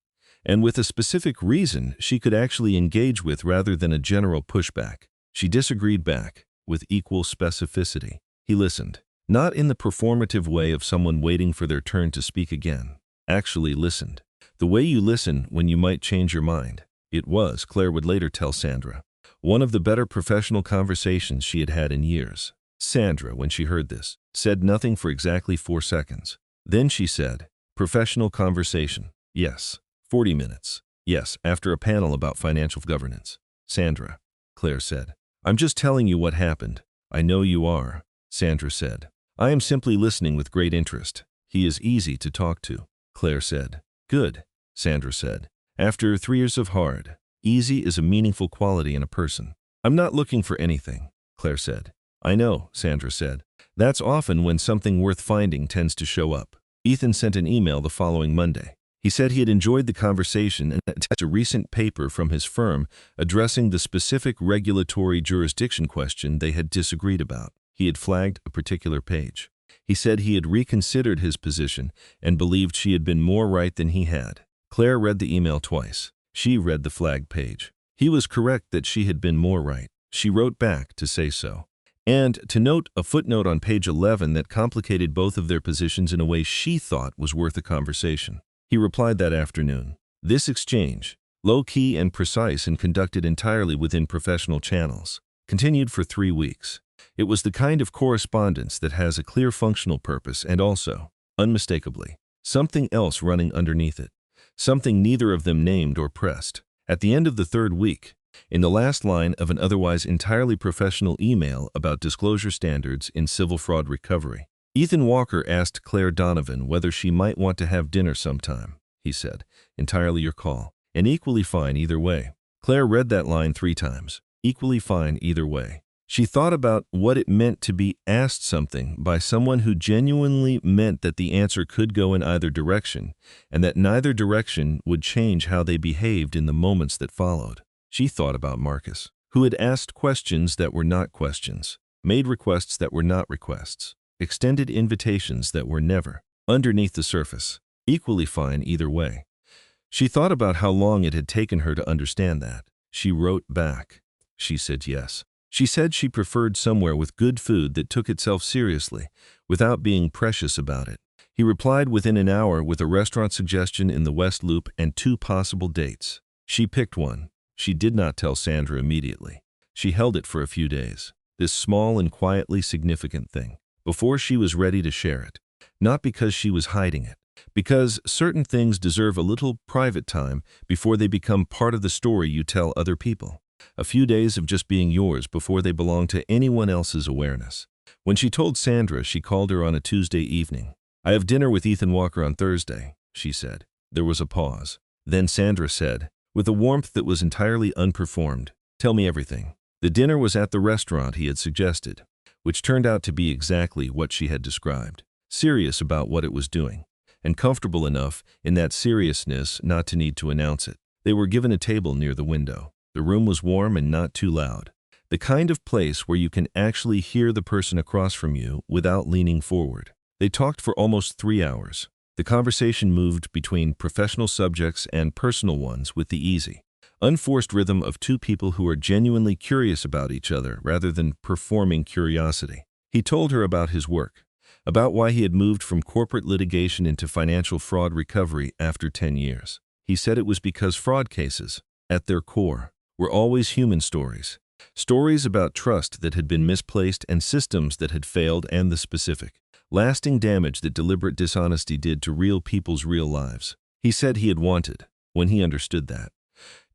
and with a specific reason she could actually engage with rather than a general pushback. She disagreed back, with equal specificity. He listened, not in the performative way of someone waiting for their turn to speak again. Actually listened. The way you listen when you might change your mind. It was, Claire would later tell Sandra, one of the better professional conversations she had had in years. Sandra, when she heard this, said nothing for exactly 4 seconds. Then she said, professional conversation. Yes. 40 minutes. Yes, after a panel about financial governance. Sandra, Claire said. I'm just telling you what happened. I know you are, Sandra said. I am simply listening with great interest. He is easy to talk to, Claire said. Good, Sandra said. After 3 years of hard, easy is a meaningful quality in a person. I'm not looking for anything, Claire said. I know, Sandra said. That's often when something worth finding tends to show up. Ethan sent an email the following Monday. He said he had enjoyed the conversation and attached a recent paper from his firm addressing the specific regulatory jurisdiction question they had disagreed about. He had flagged a particular page. He said he had reconsidered his position and believed she had been more right than he had. Claire read the email twice. She read the flagged page. He was correct that she had been more right. She wrote back to say so, and to note a footnote on page 11 that complicated both of their positions in a way she thought was worth a conversation. He replied that afternoon. This exchange, low-key and precise and conducted entirely within professional channels, continued for 3 weeks. It was the kind of correspondence that has a clear functional purpose and also, unmistakably, something else running underneath it, something neither of them named or pressed. At the end of the 3rd week, in the last line of an otherwise entirely professional email about disclosure standards in civil fraud recovery, Ethan Walker asked Claire Donovan whether she might want to have dinner sometime. He said, entirely your call, and equally fine either way. Claire read that line 3 times, equally fine either way. She thought about what it meant to be asked something by someone who genuinely meant that the answer could go in either direction, and that neither direction would change how they behaved in the moments that followed. She thought about Marcus, who had asked questions that were not questions, made requests that were not requests, extended invitations that were never, underneath the surface, equally fine either way. She thought about how long it had taken her to understand that. She wrote back. She said yes. She said she preferred somewhere with good food that took itself seriously, without being precious about it. He replied within an hour with a restaurant suggestion in the West Loop and 2 possible dates. She picked one. She did not tell Sandra immediately. She held it for a few days, this small and quietly significant thing, before she was ready to share it. Not because she was hiding it, because certain things deserve a little private time before they become part of the story you tell other people. A few days of just being yours before they belong to anyone else's awareness. When she told Sandra, she called her on a Tuesday evening. "I have dinner with Ethan Walker on Thursday," she said. There was a pause. Then Sandra said, with a warmth that was entirely unperformed, "Tell me everything." The dinner was at the restaurant he had suggested, which turned out to be exactly what she had described. Serious about what it was doing, and comfortable enough in that seriousness not to need to announce it. They were given a table near the window. The room was warm and not too loud. The kind of place where you can actually hear the person across from you without leaning forward. They talked for almost 3 hours. The conversation moved between professional subjects and personal ones with the easy, unforced rhythm of 2 people who are genuinely curious about each other rather than performing curiosity. He told her about his work, about why he had moved from corporate litigation into financial fraud recovery after 10 years. He said it was because fraud cases, at their core, were always human stories. Stories about trust that had been misplaced and systems that had failed, and the specific, lasting damage that deliberate dishonesty did to real people's real lives. He said he had wanted, when he understood that,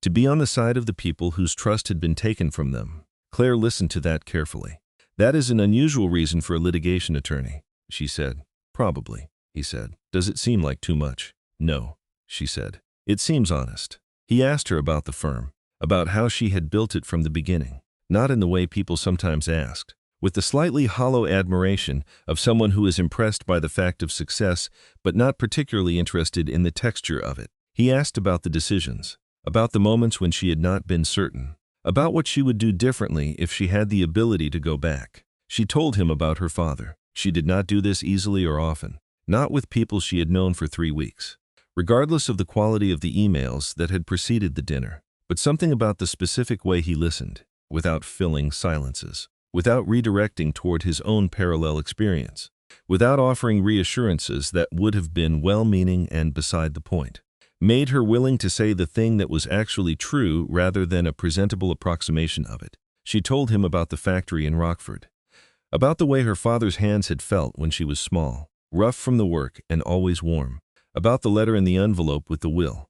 to be on the side of the people whose trust had been taken from them. Claire listened to that carefully. "That is an unusual reason for a litigation attorney," she said. "Probably," he said. "Does it seem like too much?" "No," she said. "It seems honest." He asked her about the firm, about how she had built it from the beginning, not in the way people sometimes asked, with the slightly hollow admiration of someone who is impressed by the fact of success but not particularly interested in the texture of it. He asked about the decisions, about the moments when she had not been certain, about what she would do differently if she had the ability to go back. She told him about her father. She did not do this easily or often, not with people she had known for 3 weeks, regardless of the quality of the emails that had preceded the dinner. But something about the specific way he listened, without filling silences, without redirecting toward his own parallel experience, without offering reassurances that would have been well-meaning and beside the point, made her willing to say the thing that was actually true rather than a presentable approximation of it. She told him about the factory in Rockford, about the way her father's hands had felt when she was small, rough from the work and always warm, about the letter in the envelope with the will,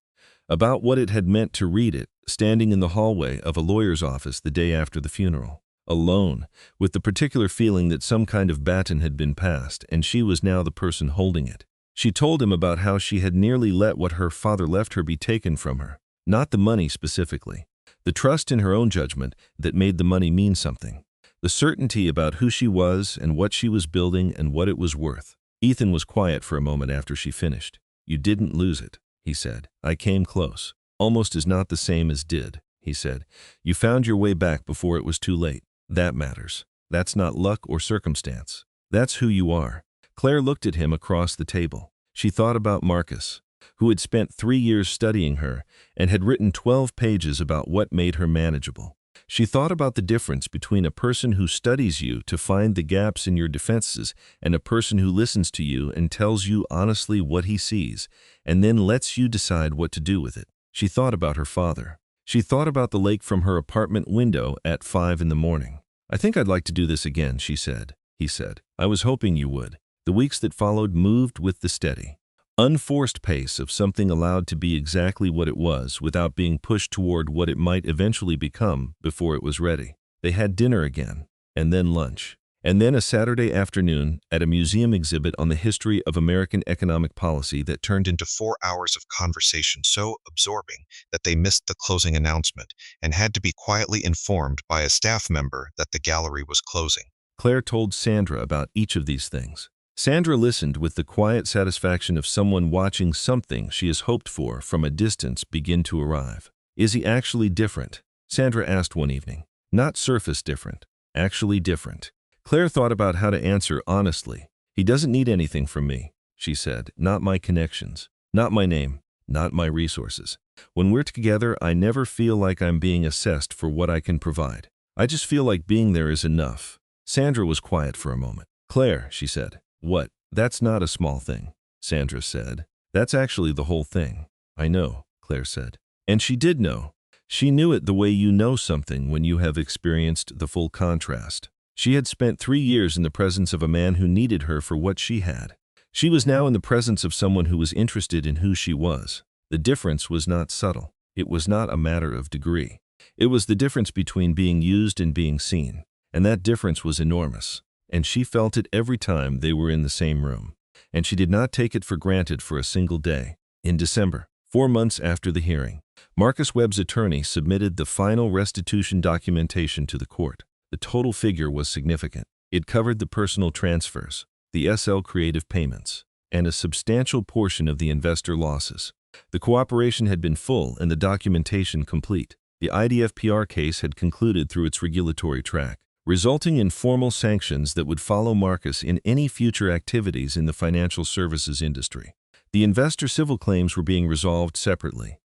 about what it had meant to read it, standing in the hallway of a lawyer's office the day after the funeral, alone, with the particular feeling that some kind of baton had been passed and she was now the person holding it. She told him about how she had nearly let what her father left her be taken from her, not the money specifically, the trust in her own judgment that made the money mean something, the certainty about who she was and what she was building and what it was worth. Ethan was quiet for a moment after she finished. "You didn't lose it," he said. "I came close. Almost is not the same as did," he said. "You found your way back before it was too late. That matters. That's not luck or circumstance. That's who you are." Claire looked at him across the table. She thought about Marcus, who had spent 3 years studying her and had written 12 pages about what made her manageable. She thought about the difference between a person who studies you to find the gaps in your defenses and a person who listens to you and tells you honestly what he sees, and then lets you decide what to do with it. She thought about her father. She thought about the lake from her apartment window at 5 in the morning. "I think I'd like to do this again," she said. He said, "I was hoping you would." The weeks that followed moved with the steady, unforced pace of something allowed to be exactly what it was without being pushed toward what it might eventually become before it was ready. They had dinner again, and then lunch, and then a Saturday afternoon at a museum exhibit on the history of American economic policy that turned into 4 hours of conversation so absorbing that they missed the closing announcement and had to be quietly informed by a staff member that the gallery was closing. Claire told Sandra about each of these things. Sandra listened with the quiet satisfaction of someone watching something she has hoped for from a distance begin to arrive. "Is he actually different?" Sandra asked one evening. "Not surface different, actually different." Claire thought about how to answer honestly. "He doesn't need anything from me," she said. "Not my connections, not my name, not my resources. When we're together, I never feel like I'm being assessed for what I can provide. I just feel like being there is enough. Sandra was quiet for a moment. Claire, she said. What? That's not a small thing, Sandra said. That's actually the whole thing. I know, Claire said. And she did know. She knew it the way you know something when you have experienced the full contrast. She had spent 3 years in the presence of a man who needed her for what she had. She was now in the presence of someone who was interested in who she was. The difference was not subtle. It was not a matter of degree. It was the difference between being used and being seen. And that difference was enormous. And she felt it every time they were in the same room. And she did not take it for granted for a single day. In December, 4 months after the hearing, Marcus Webb's attorney submitted the final restitution documentation to the court. The total figure was significant. It covered the personal transfers, the SL Creative payments, and a substantial portion of the investor losses. The cooperation had been full and the documentation complete. The IDF-PR case had concluded through its regulatory track, resulting in formal sanctions that would follow Marcus in any future activities in the financial services industry. The investor civil claims were being resolved separately,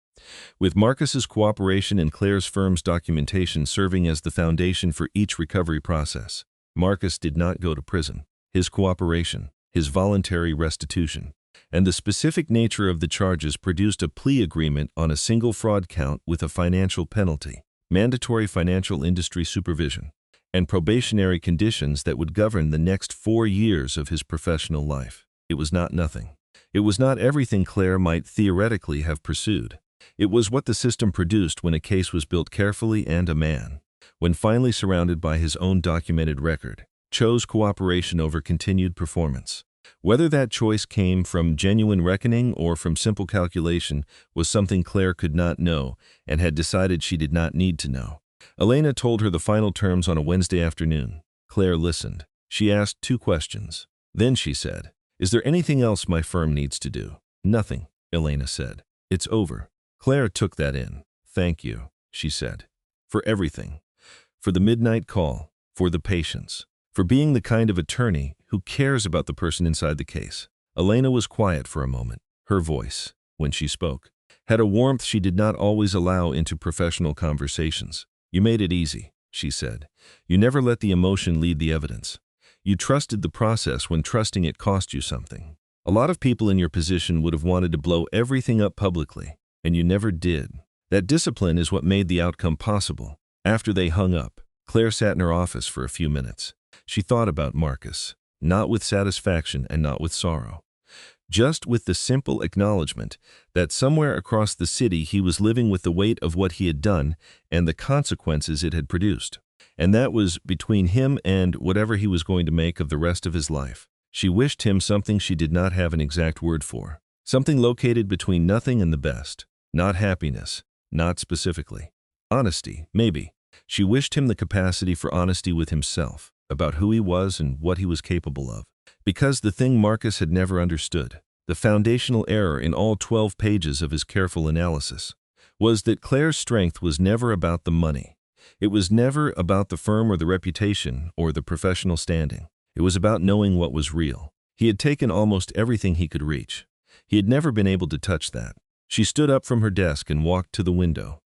with Marcus's cooperation and Claire's firm's documentation serving as the foundation for each recovery process. Marcus did not go to prison. His cooperation, his voluntary restitution, and the specific nature of the charges produced a plea agreement on a single fraud count with a financial penalty, mandatory financial industry supervision, and probationary conditions that would govern the next 4 years of his professional life. It was not nothing. It was not everything Claire might theoretically have pursued. It was what the system produced when a case was built carefully and a man, when finally surrounded by his own documented record, chose cooperation over continued performance. Whether that choice came from genuine reckoning or from simple calculation was something Claire could not know and had decided she did not need to know. Elena told her the final terms on a Wednesday afternoon. Claire listened. She asked 2 questions. Then she said, "Is there anything else my firm needs to do?" "Nothing," Elena said. "It's over." Claire took that in. "Thank you," she said, "for everything. For the midnight call, for the patience, for being the kind of attorney who cares about the person inside the case." Elena was quiet for a moment. Her voice, when she spoke, had a warmth she did not always allow into professional conversations. "You made it easy," she said. "You never let the emotion lead the evidence. You trusted the process when trusting it cost you something. A lot of people in your position would have wanted to blow everything up publicly, and you never did. That discipline is what made the outcome possible." After they hung up, Claire sat in her office for a few minutes. She thought about Marcus, not with satisfaction and not with sorrow, just with the simple acknowledgement that somewhere across the city he was living with the weight of what he had done and the consequences it had produced. And that was between him and whatever he was going to make of the rest of his life. She wished him something she did not have an exact word for, something located between nothing and the best, not happiness, not specifically. Honesty, maybe. She wished him the capacity for honesty with himself, about who he was and what he was capable of. Because the thing Marcus had never understood, the foundational error in all 12 pages of his careful analysis, was that Claire's strength was never about the money. It was never about the firm or the reputation or the professional standing. It was about knowing what was real. He had taken almost everything he could reach. He had never been able to touch that. She stood up from her desk and walked to the window.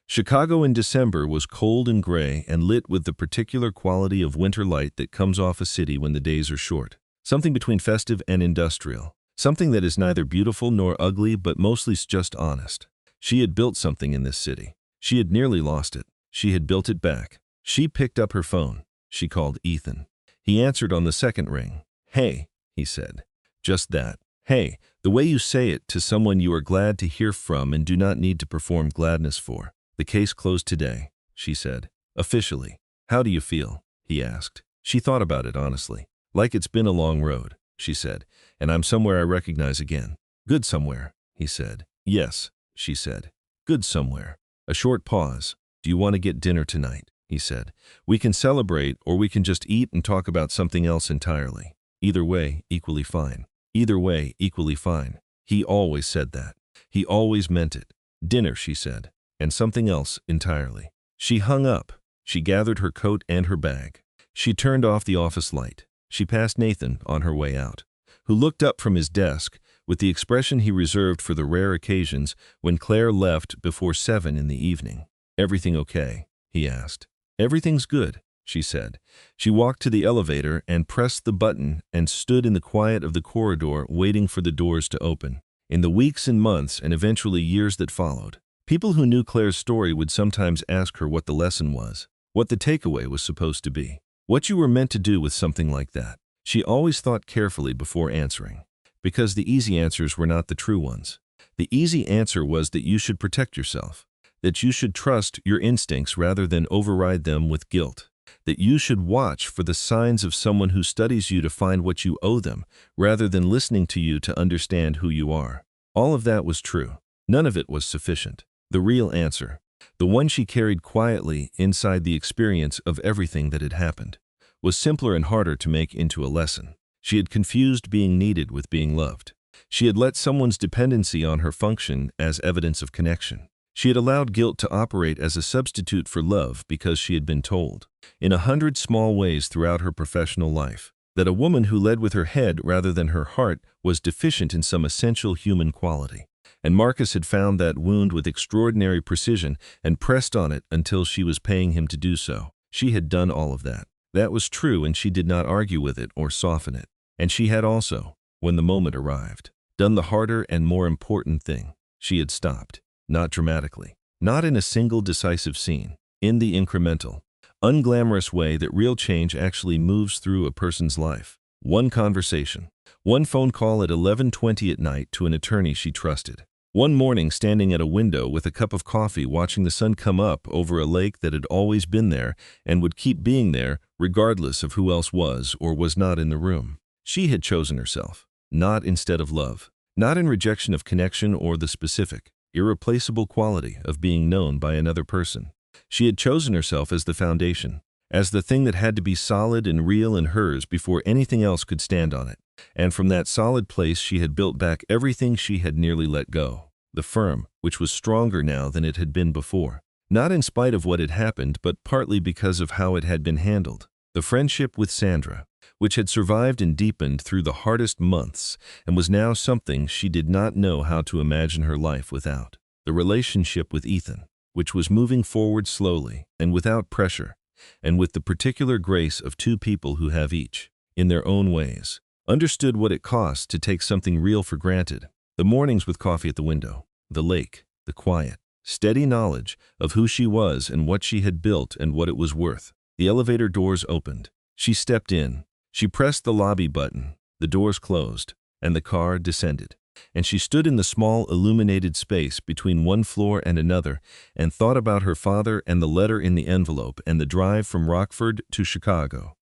Chicago in December was cold and gray and lit with the particular quality of winter light that comes off a city when the days are short. Something between festive and industrial. Something that is neither beautiful nor ugly but mostly just honest. She had built something in this city. She had nearly lost it. She had built it back. She picked up her phone. She called Ethan. He answered on the second ring. "Hey," he said. Just that. "Hey," the way you say it to someone you are glad to hear from and do not need to perform gladness for. "The case closed today," she said. "Officially. How do you feel?" he asked. She thought about it honestly. "Like it's been a long road," she said, "and I'm somewhere I recognize again." "Good somewhere," he said. "Yes," she said. "Good somewhere." A short pause. "Do you want to get dinner tonight?" he said. "We can celebrate or we can just eat and talk about something else entirely. Either way, equally fine." Either way, equally fine. He always said that. He always meant it. "Dinner," she said, "and something else entirely." She hung up. She gathered her coat and her bag. She turned off the office light. She passed Nathan on her way out, who looked up from his desk with the expression he reserved for the rare occasions when Claire left before 7 in the evening. "Everything okay?" he asked. "Everything's good," she said. She walked to the elevator and pressed the button and stood in the quiet of the corridor waiting for the doors to open. In the weeks and months and eventually years that followed, people who knew Claire's story would sometimes ask her what the lesson was, what the takeaway was supposed to be, what you were meant to do with something like that. She always thought carefully before answering, because the easy answers were not the true ones. The easy answer was that you should protect yourself, that you should trust your instincts rather than override them with guilt, that you should watch for the signs of someone who studies you to find what you owe them, rather than listening to you to understand who you are. All of that was true. None of it was sufficient. The real answer, the one she carried quietly inside the experience of everything that had happened, was simpler and harder to make into a lesson. She had confused being needed with being loved. She had let someone's dependency on her function as evidence of connection. She had allowed guilt to operate as a substitute for love because she had been told, in 100 small ways throughout her professional life, that a woman who led with her head rather than her heart was deficient in some essential human quality. And Marcus had found that wound with extraordinary precision and pressed on it until she was paying him to do so. She had done all of that. That was true, and she did not argue with it or soften it. And she had also, when the moment arrived, done the harder and more important thing. She had stopped. Not dramatically, not in a single decisive scene, in the incremental, unglamorous way that real change actually moves through a person's life. One conversation, one phone call at 11:20 at night to an attorney she trusted. One morning standing at a window with a cup of coffee watching the sun come up over a lake that had always been there and would keep being there regardless of who else was or was not in the room. She had chosen herself, not instead of love, not in rejection of connection or the specific, irreplaceable quality of being known by another person. She had chosen herself as the foundation, as the thing that had to be solid and real and hers before anything else could stand on it. And from that solid place she had built back everything she had nearly let go. The firm, which was stronger now than it had been before. Not in spite of what had happened, but partly because of how it had been handled. The friendship with Sandra, which had survived and deepened through the hardest months and was now something she did not know how to imagine her life without. The relationship with Ethan, which was moving forward slowly and without pressure, and with the particular grace of two people who have each, in their own ways, understood what it cost to take something real for granted. The mornings with coffee at the window, the lake, the quiet, steady knowledge of who she was and what she had built and what it was worth. The elevator doors opened. She stepped in. She pressed the lobby button, the doors closed, and the car descended. And she stood in the small illuminated space between one floor and another and thought about her father and the letter in the envelope and the drive from Rockford to Chicago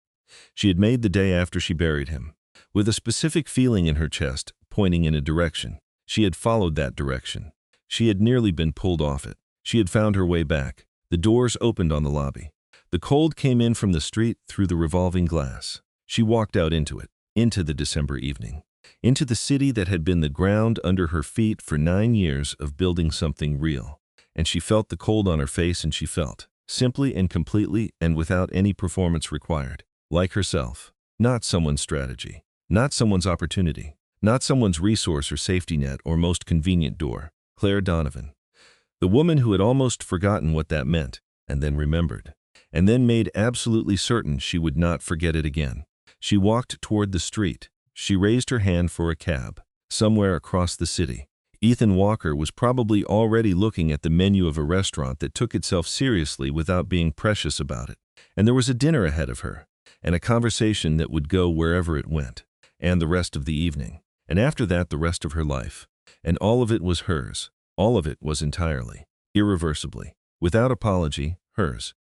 she had made the day after she buried him. With a specific feeling in her chest, pointing in a direction, she had followed that direction. She had nearly been pulled off it. She had found her way back. The doors opened on the lobby. The cold came in from the street through the revolving glass. She walked out into it, into the December evening, into the city that had been the ground under her feet for 9 years of building something real. And she felt the cold on her face, and she felt, simply and completely and without any performance required, like herself. Not someone's strategy, not someone's opportunity, not someone's resource or safety net or most convenient door. Claire Donovan. The woman who had almost forgotten what that meant, and then remembered, and then made absolutely certain she would not forget it again. She walked toward the street. She raised her hand for a cab, somewhere across the city. Ethan Walker was probably already looking at the menu of a restaurant that took itself seriously without being precious about it. And there was a dinner ahead of her, and a conversation that would go wherever it went, and the rest of the evening, and after that the rest of her life. And all of it was hers. All of it was entirely, irreversibly, without apology, hers.